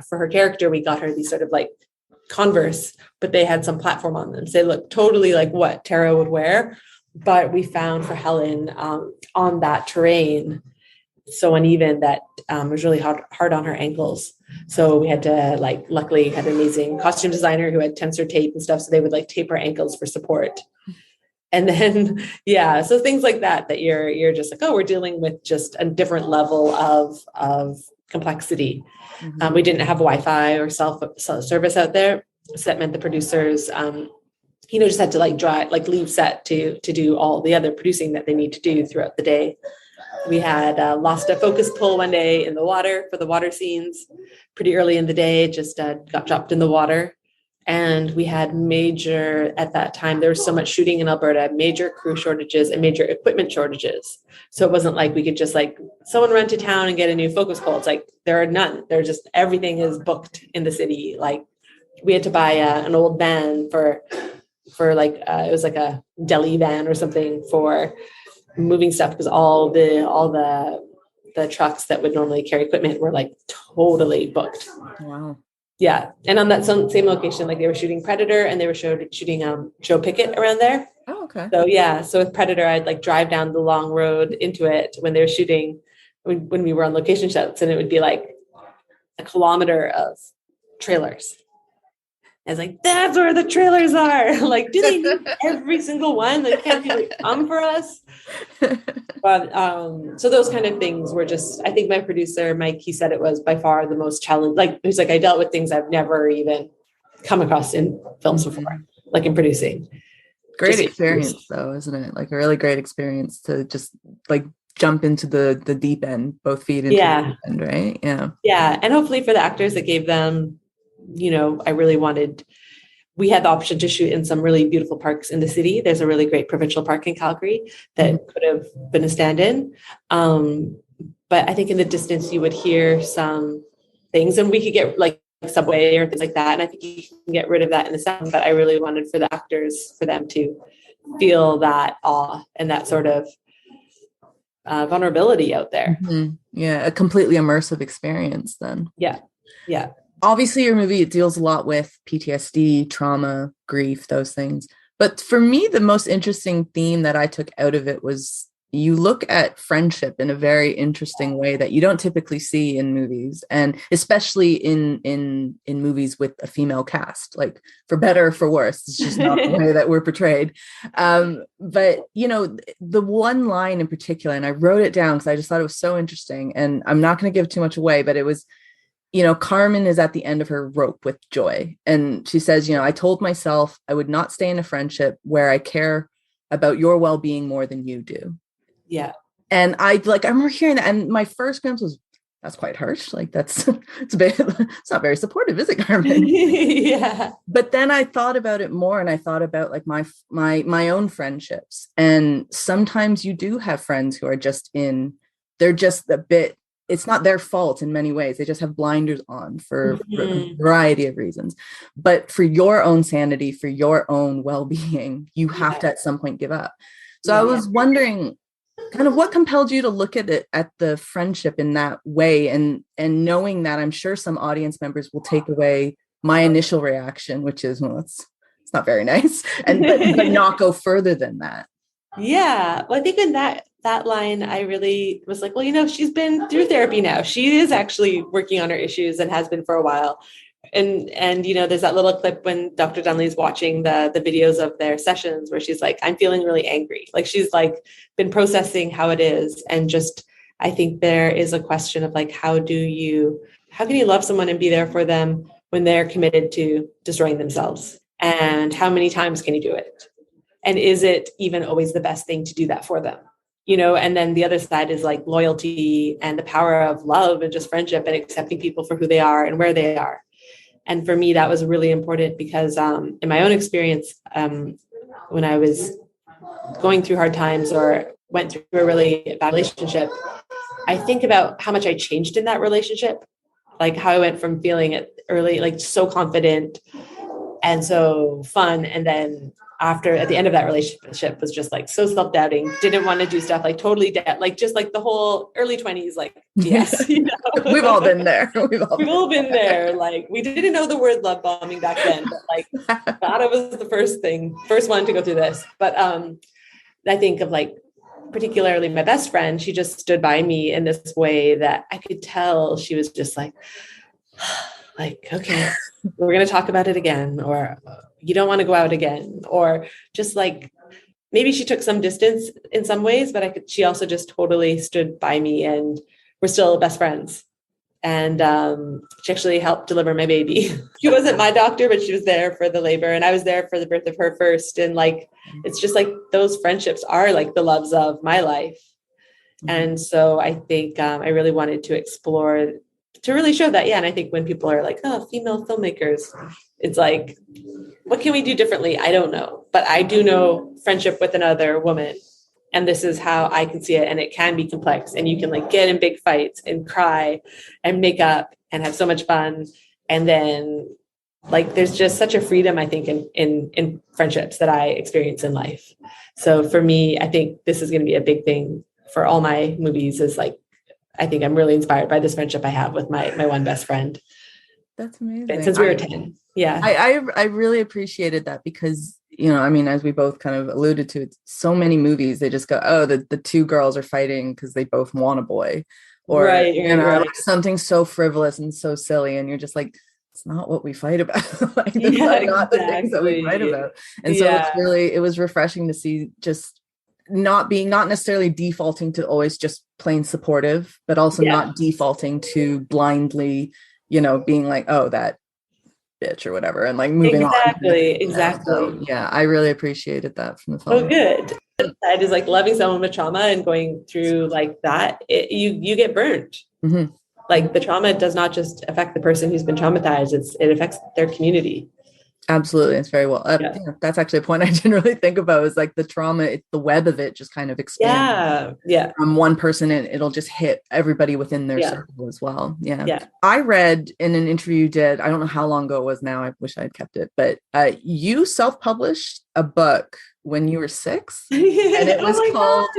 for her character, we got her these sort of like Converse, but they had some platform on them. So they look totally like what Tara would wear. But we found for Helen on that terrain so uneven that it was really hard on her ankles. So we had to luckily had an amazing costume designer who had tensor tape and stuff. So they would tape her ankles for support. And then, so things like that you're just like, oh, we're dealing with just a different level of complexity. We didn't have Wi-Fi or cell service out there. So that meant the producers, just had to leave set to do all the other producing that they need to do throughout the day. We had lost a focus pull one day in the water for the water scenes pretty early in the day, just got dropped in the water. And we had at that time, there was so much shooting in Alberta, major crew shortages and major equipment shortages. So it wasn't like we could just someone run to town and get a new focus pull. It's like, there are none. They're just, everything is booked in the city. We had to buy an old van for it was like a deli van or something for moving stuff, because all the trucks that would normally carry equipment were totally booked. Wow. Yeah. And on that same location, they were shooting Predator and they were shooting Joe Pickett around there. Oh, okay. So with Predator, I'd drive down the long road into it when they were shooting, when we were on location shots, and it would be a kilometer of trailers. I was like, that's where the trailers are. Do they need every single one? They can't come for us. But so those kind of things were just, I think my producer, Mike, he said it was by far the most challenging. He's I dealt with things I've never even come across in films before, in producing. Great experience though, isn't it? A really great experience to just jump into the deep end, both feet into the deep end, right? Yeah. Yeah. And hopefully for the actors, it gave them, we had the option to shoot in some really beautiful parks in the city. There's a really great provincial park in Calgary that could have been a stand-in. But I think in the distance you would hear some things, and we could get subway or things like that. And I think you can get rid of that in the sound, but I really wanted for the actors, for them to feel that awe and that sort of vulnerability out there. Mm-hmm. Yeah. A completely immersive experience then. Yeah. Yeah. Obviously, your movie, it deals a lot with PTSD, trauma, grief, those things. But for me, the most interesting theme that I took out of it was you look at friendship in a very interesting way that you don't typically see in movies, and especially in movies with a female cast, like for better or for worse. It's just not the way that we're portrayed. But the one line in particular, and I wrote it down because I just thought it was so interesting, and I'm not going to give too much away, but it was, Carmen is at the end of her rope with Joy, and she says, I told myself I would not stay in a friendship where I care about your well-being more than you do. Yeah. And I remember hearing that, and my first glimpse was, that's quite harsh. Like it's not very supportive, is it, Carmen? Yeah. But then I thought about it more, and I thought about like my own friendships. And sometimes you do have friends who are they're just a bit, it's not their fault in many ways. They just have blinders on for a variety of reasons. But for your own sanity, for your own well-being, you have to at some point give up. So I was wondering kind of what compelled you to look at it, at the friendship in that way, and knowing that I'm sure some audience members will take away my initial reaction, which is, well, it's not very nice, but not go further than that. Yeah. Well, I think in that line, I really was like, well, she's been through therapy now. She is actually working on her issues and has been for a while. And there's that little clip when Dr. Dunley's watching the videos of their sessions where she's like, I'm feeling really angry. Like she's like been processing how it is. And just, I think there is a question of like, how can you love someone and be there for them when they're committed to destroying themselves? And how many times can you do it? And is it even always the best thing to do that for them? And then the other side is like loyalty and the power of love and just friendship and accepting people for who they are and where they are. And for me, that was really important because in my own experience, when I was going through hard times or went through a really bad relationship, I think about how much I changed in that relationship, like how I went from feeling it early, like so confident and so fun. And then at the end of that relationship was just like so self-doubting, didn't want to do stuff, like totally like just like the whole early 20s, like, yes, we've all been there. We've all been there. Like we didn't know the word love bombing back then, but like thought it was the first one to go through this. But I think of like, particularly my best friend, she just stood by me in this way that I could tell she was just like, okay, we're going to talk about it again, or you don't want to go out again, or just like, maybe she took some distance in some ways, but she also just totally stood by me, and we're still best friends. And she actually helped deliver my baby. She wasn't my doctor, but she was there for the labor, and I was there for the birth of her first. And like, it's just like those friendships are like the loves of my life. Mm-hmm. And so I think I really wanted to explore, to really show that. Yeah. And I think when people are like, oh, female filmmakers, it's like, what can we do differently? I don't know, but I do know friendship with another woman. And this is how I can see it. And it can be complex, and you can like get in big fights and cry and make up and have so much fun. And then like, there's just such a freedom, I think, in friendships that I experience in life. So for me, I think this is going to be a big thing for all my movies, is like, I think I'm really inspired by this friendship I have with my one best friend. That's amazing. Since we were 10. Yeah. I really appreciated that because, I mean, as we both kind of alluded to, it's so many movies, they just go, oh, the two girls are fighting because they both want a boy, or, right. Something so frivolous and so silly. And you're just like, it's not what we fight about. Like, not the things that we fight about. And so it was refreshing to see just not necessarily defaulting to always just plain supportive, but also not defaulting to blindly, being like, oh, that bitch or whatever, and like moving on. Exactly. So, yeah, I really appreciated that from the film. Oh, good. That is like loving someone with trauma and going through like that. You get burned. Mm-hmm. Like the trauma does not just affect the person who's been traumatized; it affects their community. Absolutely. It's very well. That's actually a point I didn't really think about, is like the trauma, the web of it just kind of expands from one person, and it'll just hit everybody within their circle as well. Yeah. I read in an interview you did, I don't know how long ago it was now, I wish I had kept it, but you self-published a book when you were 6, and it was called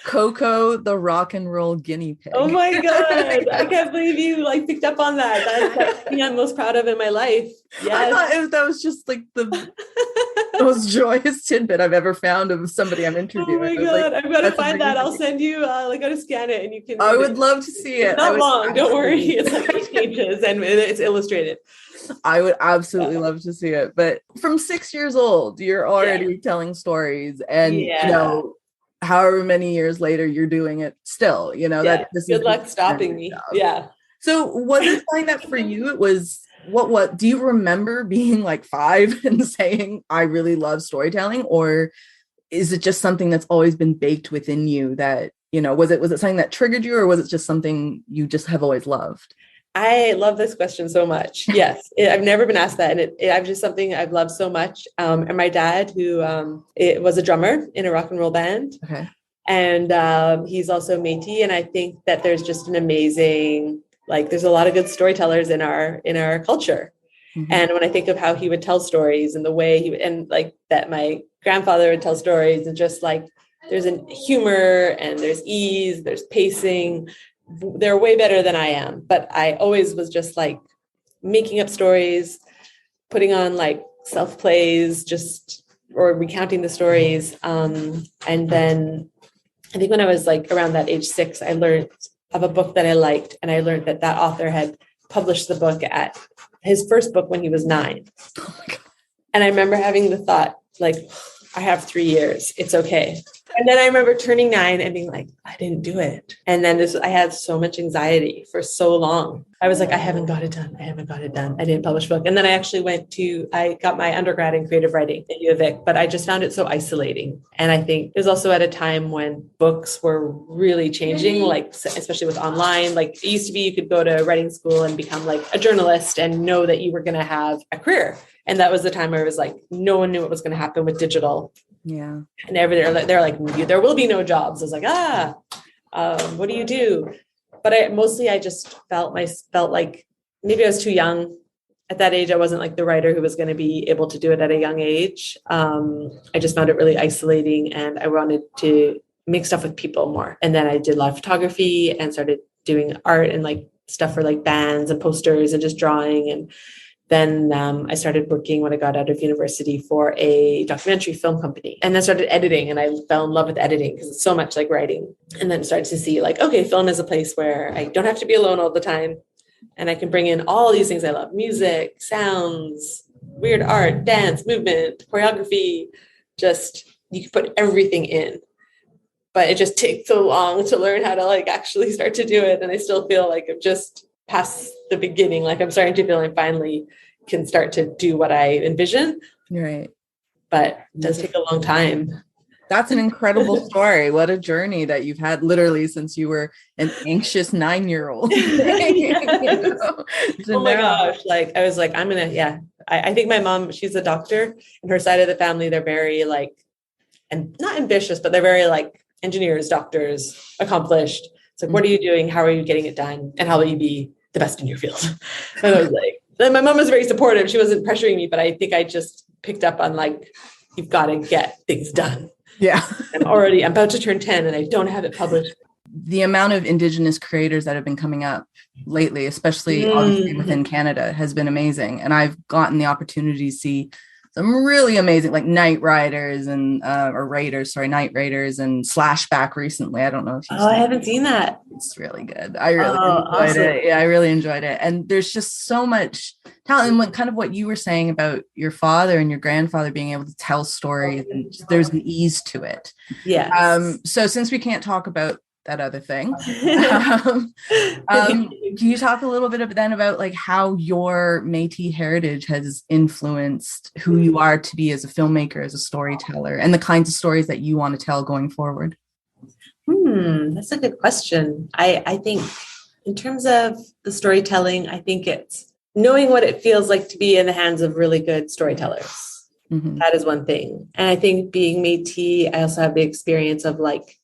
Coco, the Rock and Roll Guinea Pig. Oh my God. I can't believe you like picked up on that. That's the thing I'm most proud of in my life. Yes. I thought that was just like most joyous tidbit I've ever found of somebody I'm interviewing. Oh my God, I've got to find that. I'll send you, I got to scan it and you can. I would love to see it. It's not long, don't worry. It's like 8 pages and it's illustrated. I would absolutely love to see it. But from 6 years old, you're already telling stories, and you know, however many years later you're doing it still, you know, that this good luck stopping me. Yeah. So was it something that for you, it was, what do you remember being like 5 and saying, I really love storytelling? Or is it just something that's always been baked within you that, you know, was it something that triggered you, or was it just something you just have always loved? I love this question so much. Yes, I've never been asked that. And I've just something I've loved so much. And my dad, who was a drummer in a rock and roll band. Okay. And he's also Métis. And I think that there's just an amazing, like, there's a lot of good storytellers in our culture. Mm-hmm. And when I think of how he would tell stories and the way he would, and like that my grandfather would tell stories, and just like, there's a humor and there's ease, there's pacing. They're way better than I am, but I always was just like making up stories, putting on like self plays, or recounting the stories. And then I think when I was like around that age 6, I learned of a book that I liked, and I learned that author had published the book at his first book when he was 9. Oh my God. And I remember having the thought, like, I have 3 years, it's okay. And then I remember turning 9 and being like, I didn't do it. And then I had so much anxiety for so long. I was like, I haven't got it done. I didn't publish a book. And then I actually I got my undergrad in creative writing at U of I, but I just found it so isolating. And I think it was also at a time when books were really changing, like, especially with online. Like, it used to be you could go to writing school and become like a journalist and know that you were going to have a career. And that was the time where it was like, no one knew what was going to happen with digital. Yeah. And they're like, there will be no jobs. I was like, what do you do? But I just felt like maybe I was too young at that age. I wasn't like the writer who was going to be able to do it at a young age. I just found it really isolating, and I wanted to make stuff with people more. And then I did a lot of photography and started doing art and like stuff for like bands and posters and just drawing. And then I started working when I got out of university for a documentary film company, and then started editing, and I fell in love with editing because it's so much like writing. And then started to see like, okay, film is a place where I don't have to be alone all the time, and I can bring in all these things I love: music, sounds, weird art, dance, movement, choreography. Just, you can put everything in. But it just takes so long to learn how to like actually start to do it. And I still feel like I'm just past the beginning. Like, I'm starting to feel I finally can start to do what I envision. Right. But it does take a long time. That's an incredible story. What a journey that you've had literally since you were an anxious 9-year-old. Yes. Oh my gosh. Like, I was like, I think my mom, she's a doctor, and her side of the family, they're very like, and not ambitious, but they're very like engineers, doctors, accomplished. It's like, what are you doing? How are you getting it done? And how will you be the best in your field? And I was like, then my mom was very supportive. She wasn't pressuring me, but I think I just picked up on like, you've got to get things done. Yeah. I'm about to turn 10 and I don't have it published. The amount of Indigenous creators that have been coming up lately, especially obviously within Canada, has been amazing. And I've gotten the opportunity to see some really amazing, like night riders and night raiders and Slashback recently. I don't know if you've I haven't seen that. It's really good. I really enjoyed it. Yeah, I really enjoyed it. And there's just so much talent. And kind of what you were saying about your father and your grandfather being able to tell stories, and there's an ease to it. Yeah. So since we can't talk about that other thing, can you talk a little bit then about like how your Métis heritage has influenced who you are to be as a filmmaker, as a storyteller, and the kinds of stories that you want to tell going forward? That's a good question. I think in terms of the storytelling, I think it's knowing what it feels like to be in the hands of really good storytellers. Mm-hmm. That is one thing. And I think being Métis, I also have the experience of like,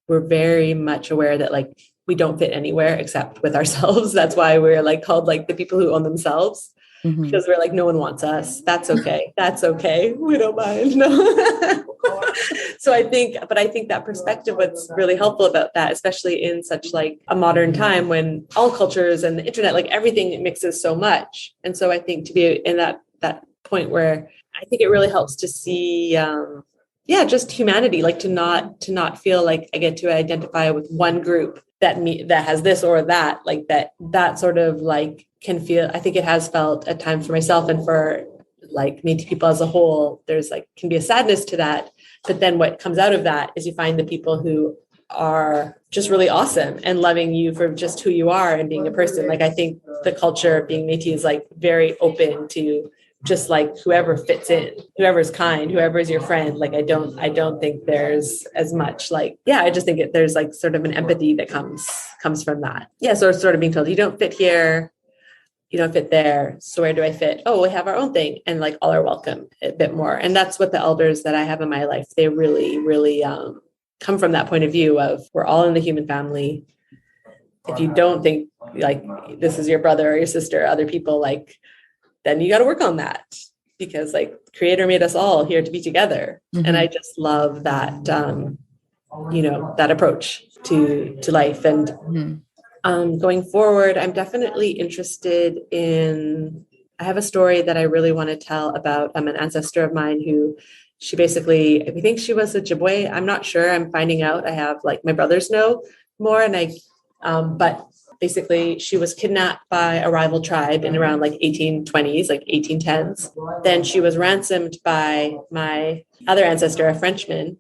we're very much aware that like we don't fit anywhere except with ourselves. That's why we're like called like the people who own themselves, because we're like, no one wants us. That's okay. That's okay. We don't mind. No. So I think that perspective, what's really helpful about that, especially in such like a modern time when all cultures and the internet, like everything mixes so much. And so I think to be in that point where I think it really helps to see, just humanity, like to not feel like I get to identify with one group that has this or that, like that sort of like can feel, I think it has felt at times for myself and for like Métis people as a whole, there's like, can be a sadness to that. But then what comes out of that is you find the people who are just really awesome and loving you for just who you are and being a person. Like, I think the culture of being Métis is like very open to just like whoever fits in, whoever's kind, whoever is your friend. Like, I don't think there's as much like, I just think there's like sort of an empathy that comes from that. Yeah. So it's sort of being told, you don't fit here, you don't fit there. So where do I fit? Oh, we have our own thing. And like all are welcome a bit more. And that's what the elders that I have in my life, they really, really come from that point of view of we're all in the human family. If you don't think like this is your brother or your sister, or other people, like, then you got to work on that, because like Creator made us all here to be together. Mm-hmm. And I just love that, that approach to life. And going forward, I'm definitely interested in, I have a story that I really want to tell about an ancestor of mine who she basically, I think she was a Ojibwe. I'm not sure. I'm finding out. I have like my brothers know more, and but basically she was kidnapped by a rival tribe in around like 1820s, like 1810s. Then she was ransomed by my other ancestor, a Frenchman.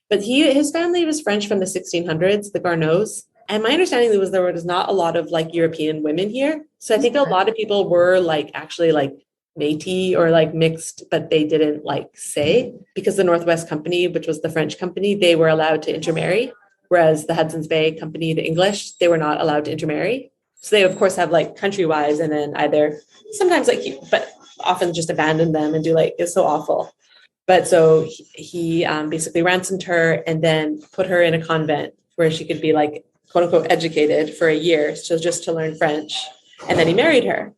But his family was French from the 1600s, the Garneaus. And my understanding was there was not a lot of like European women here. So I think a lot of people were like actually like Métis or like mixed, but they didn't like say, because the Northwest Company, which was the French company, they were allowed to intermarry. Whereas the Hudson's Bay Company, the English, they were not allowed to intermarry. So they, of course, have like country wives and then either sometimes like, but often just abandon them and do like, it's so awful. But so he basically ransomed her and then put her in a convent where she could be like, quote unquote, educated for a year. So just to learn French. And then he married her.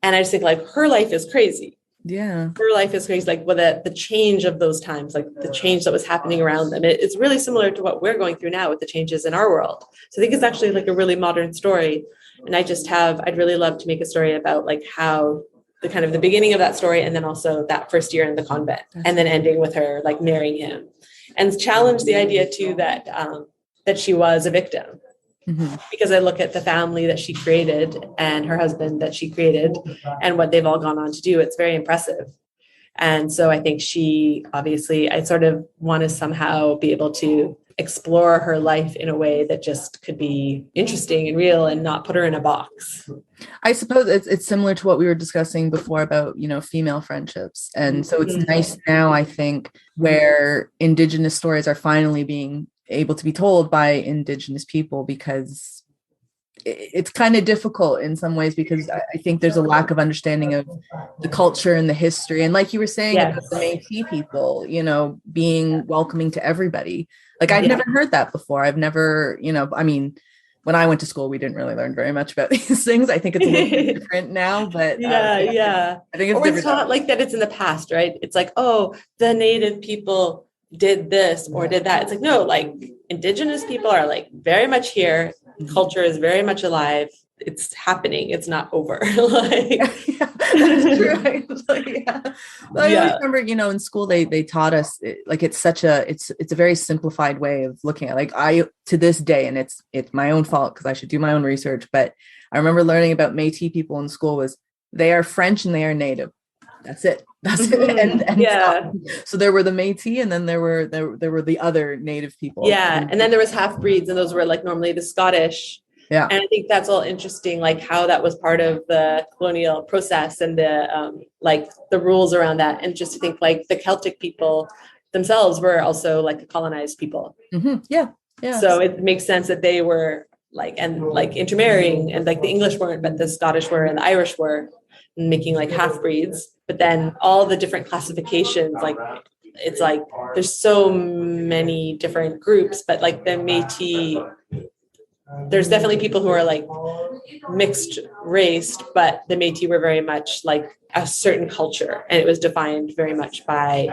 And I just think like her life is crazy. Yeah. Her life is crazy. Like the change of those times, like the change that was happening around them. It's really similar to what we're going through now with the changes in our world. So I think it's actually like a really modern story. And I'd really love to make a story about like how the kind of the beginning of that story, and then also that first year in the convent, and then ending with her like marrying him, and challenge the idea too that she was a victim. Mm-hmm. Because I look at the family that she created and her husband that she created and what they've all gone on to do. It's very impressive. And so I think I sort of want to somehow be able to explore her life in a way that just could be interesting and real and not put her in a box. I suppose it's similar to what we were discussing before about, female friendships. And so it's nice now, I think, where Indigenous stories are finally being able to be told by Indigenous people, because it's kind of difficult in some ways, because I think there's a lack of understanding of the culture and the history. And like you were saying about the Métis people, being welcoming to everybody. Like I'd never heard that before. I've never, when I went to school, we didn't really learn very much about these things. I think it's a little bit different now, but I think it's different. It's not like that. It's in the past, right? It's like, oh, the Native people did this or did that. It's like, no, like Indigenous people are like very much here. Culture is very much alive. It's happening. It's not over. That's true. I always remember, in school, they taught us it's a very simplified way of looking at to this day, and it's my own fault because I should do my own research. But I remember learning about Métis people in school was they are French and they are Native. That's it. So there were the Métis, and then there were the other Native people. Yeah. And then there was half breeds, and those were like normally the Scottish. Yeah. And I think that's all interesting, like how that was part of the colonial process and the like the rules around that. And just to think like the Celtic people themselves were also like a colonized people. Mm-hmm. Yeah. Yeah. So it makes sense that they were like intermarrying, and like the English weren't, but the Scottish were and the Irish were, making like half breeds. But then all the different classifications, like it's like there's so many different groups, but like the Métis, there's definitely people who are like mixed race, but the Métis were very much like a certain culture, and it was defined very much by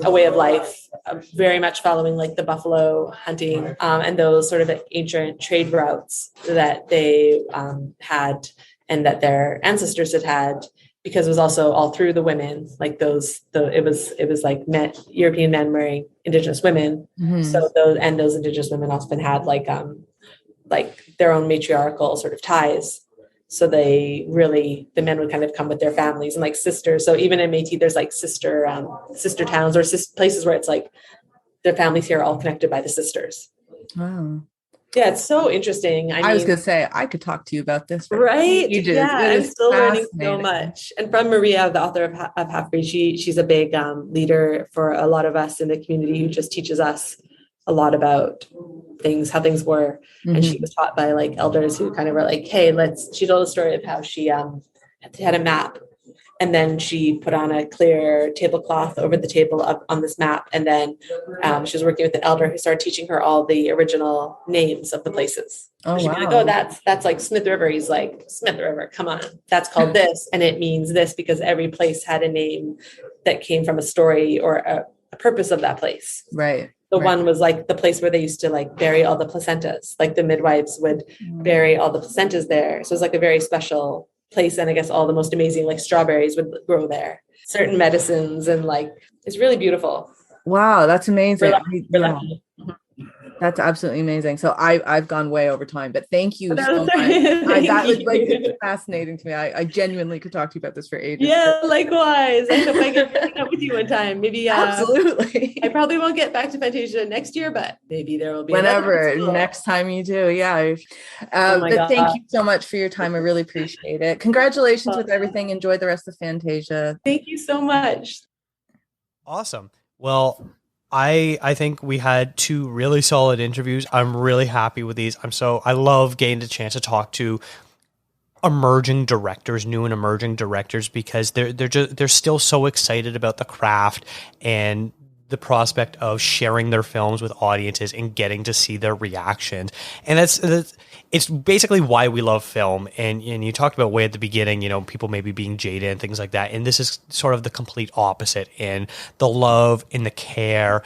a way of life, very much following like the buffalo hunting and those sort of like ancient trade routes that they had and that their ancestors had. because it was also all through the women, like it was like European men marrying Indigenous women. Mm-hmm. So those Indigenous women often had like their own matriarchal sort of ties. So the men would kind of come with their families and like sisters. So even in Métis, there's like sister towns or places where it's like their families here are all connected by the sisters. Wow. Yeah, it's so interesting. I was going to say, I could talk to you about this. Right? You do. Yeah, I'm still learning so much. And from Maria, the author of Half Breed, she's a big leader for a lot of us in the community who just teaches us a lot about how things were. Mm-hmm. And she was taught by like elders who kind of were like, hey, she told a story of how she had a map. And then she put on a clear tablecloth over the table on this map. And then she was working with an elder who started teaching her all the original names of the places. Oh, she'd be like, that's like Smith River. He's like, Smith River, come on. That's called this. And it means this because every place had a name that came from a story or a purpose of that place. Right. One was like the place where they used to like bury all the placentas. Like the midwives would bury all the placentas there. So it was like a very special place, and I guess all the most amazing like strawberries would grow there, certain medicines, and like it's really beautiful. Wow, that's amazing. That's absolutely amazing. So I've gone way over time, but thank you so much. That was like fascinating to me. I genuinely could talk to you about this for ages. Yeah, likewise. I hope I get back up with you one time. Maybe absolutely. I probably won't get back to Fantasia next year, but maybe there will be whenever next time you do. Yeah. But thank you so much for your time. I really appreciate it. Congratulations with everything. Enjoy the rest of Fantasia. Thank you so much. Awesome. Well, I think we had 2 really solid interviews. I'm really happy with these. I love getting the chance to talk to emerging directors, new and emerging directors, because they're still so excited about the craft and the prospect of sharing their films with audiences and getting to see their reactions. And it's basically why we love film. And you talked about way at the beginning, people maybe being jaded and things like that. And this is sort of the complete opposite, in the love and the care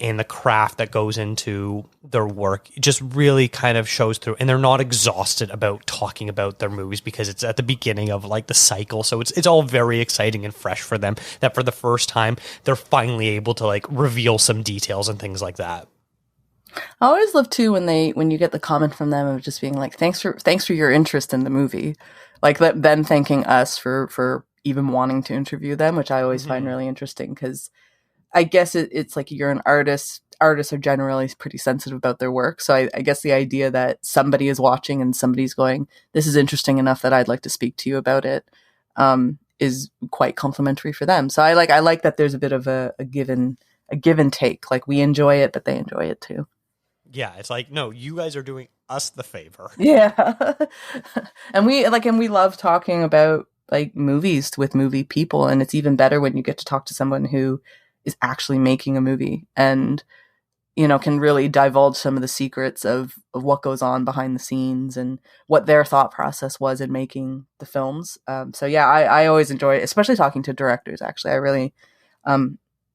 and the craft that goes into their work. It just really kind of shows through, and they're not exhausted about talking about their movies because it's at the beginning of like the cycle. So it's all very exciting and fresh for them, that for the first time they're finally able to like reveal some details and things like that. I always love too when you get the comment from them of just being like, thanks for your interest in the movie, like them thanking us for even wanting to interview them, which I always find really interesting, because I guess it's like, you're an artist. Artists are generally pretty sensitive about their work. So I guess the idea that somebody is watching and somebody's going, this is interesting enough that I'd like to speak to you about it, is quite complimentary for them. So I like that there's a bit of a give and take. Like, we enjoy it, but they enjoy it too. Yeah, it's like, no, you guys are doing us the favor. Yeah. and we love talking about like movies with movie people, and it's even better when you get to talk to someone who is actually making a movie and, can really divulge some of the secrets of what goes on behind the scenes and what their thought process was in making the films. So yeah, I always enjoy it, especially talking to directors. Actually, I really,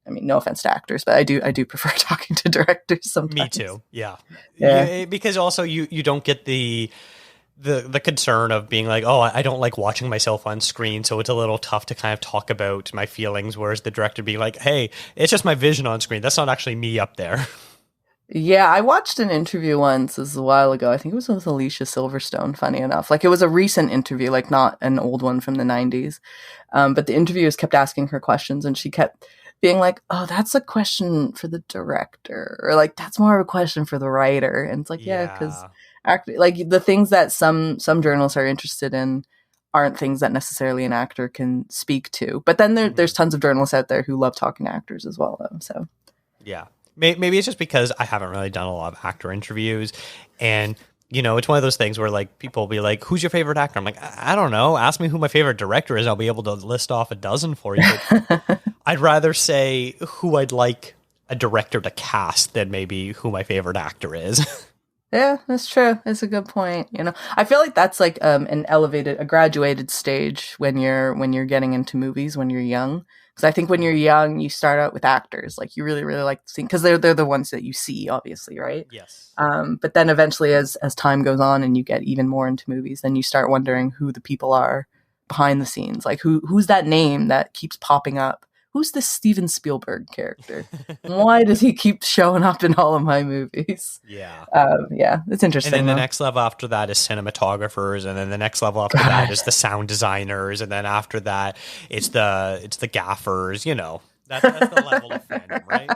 no offense to actors, but I do prefer talking to directors sometimes. Me too. Yeah. Because also you don't get the concern of being like, oh, I don't like watching myself on screen, so it's a little tough to kind of talk about my feelings, whereas the director being like, hey, it's just my vision on screen. That's not actually me up there. Yeah, I watched an interview once, this was a while ago. I think it was with Alicia Silverstone, funny enough. Like, it was a recent interview, like not an old one from the 90s. But the interviewers kept asking her questions, and she kept being like, oh, that's a question for the director, or like, that's more of a question for the writer. And it's like, because like the things that some journalists are interested in aren't things that necessarily an actor can speak to. But then there's tons of journalists out there who love talking to actors as well, though. So yeah, maybe it's just because I haven't really done a lot of actor interviews, and it's one of those things where like people will be like, who's your favorite actor? I'm like, I don't know. Ask me who my favorite director is. I'll be able to list off a dozen for you. But I'd rather say who I'd like a director to cast than maybe who my favorite actor is. Yeah, that's true. That's a good point. I feel like that's like a graduated stage when you're getting into movies when you're young. Because I think when you're young, you start out with actors. Like, you really, really like to see, because they're the ones that you see, obviously, right? Yes. But then eventually, as time goes on and you get even more into movies, then you start wondering who the people are behind the scenes. Like who's that name that keeps popping up? Who's this Steven Spielberg character? Why does he keep showing up in all of my movies? Yeah. Yeah, it's interesting. And then the next level after that is cinematographers, and then the next level after that is the sound designers, and then after that it's the gaffers, you know. That's the level of fandom, right?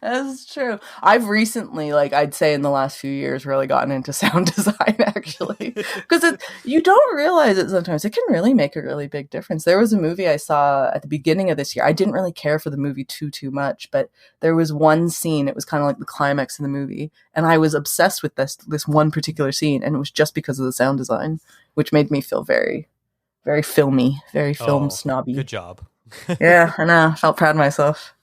That's true. I've recently, like I'd say in the last few years, really gotten into sound design, actually. Because you don't realize it sometimes. It can really make a really big difference. There was a movie I saw at the beginning of this year. I didn't really care for the movie too much, but there was one scene, it was kind of like the climax of the movie, and I was obsessed with this one particular scene, and it was just because of the sound design, which made me feel very, very filmy, very film snobby. Good job. Yeah, I know. I felt proud of myself.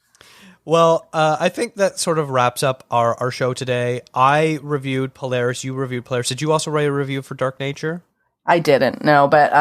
Well, I think that sort of wraps up our show today. I reviewed Polaris. You reviewed Polaris. Did you also write a review for Dark Nature? I didn't, no, but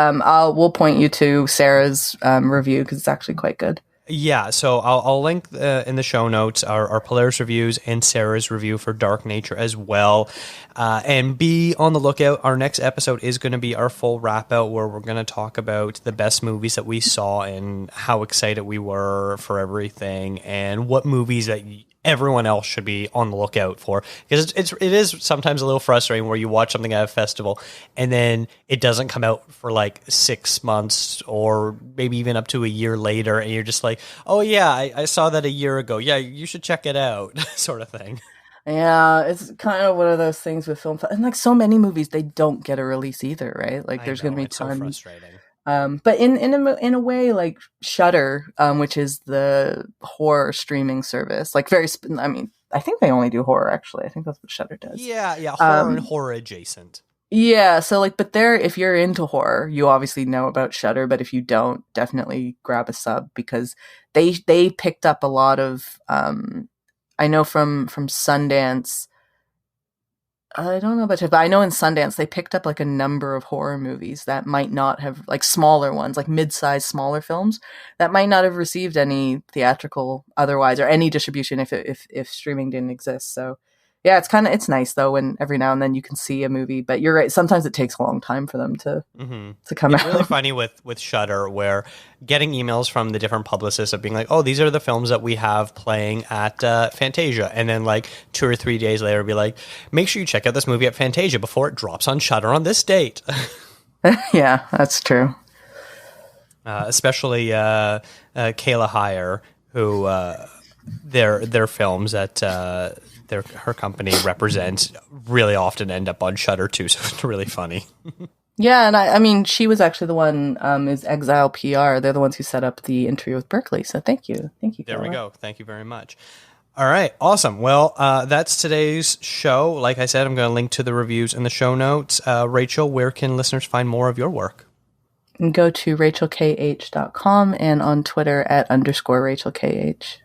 we'll point you to Sarah's review because it's actually quite good. Yeah, so I'll link in the show notes our Polaris reviews and Sarah's review for Dark Nature as well. And be on the lookout. Our next episode is going to be our full wrap out where we're going to talk about the best movies that we saw and how excited we were for everything and what movies that everyone else should be on the lookout for, because it is sometimes a little frustrating where you watch something at a festival and then it doesn't come out for like 6 months or maybe even up to a year later, and you're just like, oh yeah, I saw that a year ago, yeah, you should check it out, sort of thing. Yeah, it's kind of one of those things with film, and like so many movies, they don't get a release either, right? Like there's going to be tons. So frustrating. But in a way, like Shudder, which is the horror streaming service, like I mean, I think they only do horror. Actually, I think that's what Shudder does. Yeah, horror and horror adjacent. Yeah, so like, but if you're into horror, you obviously know about Shudder. But if you don't, definitely grab a sub because they picked up a lot of. I know from Sundance. I don't know about you, but I know in Sundance they picked up like a number of horror movies that might not have, like smaller ones, like mid-sized smaller films that might not have received any theatrical otherwise or any distribution if streaming didn't exist. So yeah, it's nice though when every now and then you can see a movie, but you're right, sometimes it takes a long time for them to come out. It's really funny with Shudder where getting emails from the different publicists of being like, oh, these are the films that we have playing at Fantasia, and then like 2 or 3 days later be like, make sure you check out this movie at Fantasia before it drops on Shudder on this date. Yeah, that's true. Especially Kayla Heyer, who their films that her company represents really often end up on Shudder too, so it's really funny. Yeah, and I mean, she was actually the one, is Exile PR. They're the ones who set up the interview with Berkley, so thank you. There we go. Thank you very much. All right, awesome. Well, that's today's show. Like I said, I'm going to link to the reviews in the show notes. Rachel, where can listeners find more of your work? You can go to rachelkh.com and on Twitter at _RachelKH.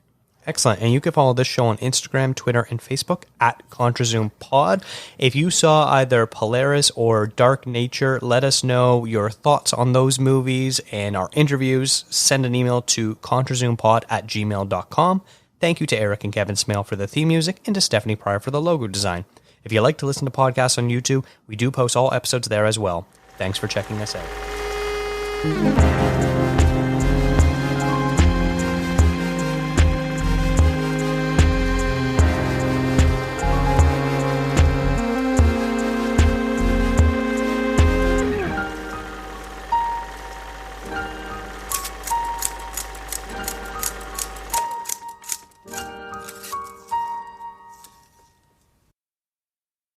Excellent. And you can follow this show on Instagram, Twitter, and Facebook at contrazoompod. If you saw either Polaris or Dark Nature, let us know your thoughts on those movies and our interviews. Send an email to contrazoompod@gmail.com. Thank you to Eric and Kevin Smale for the theme music and to Stephanie Pryor for the logo design. If you like to listen to podcasts on YouTube, we do post all episodes there as well. Thanks for checking us out.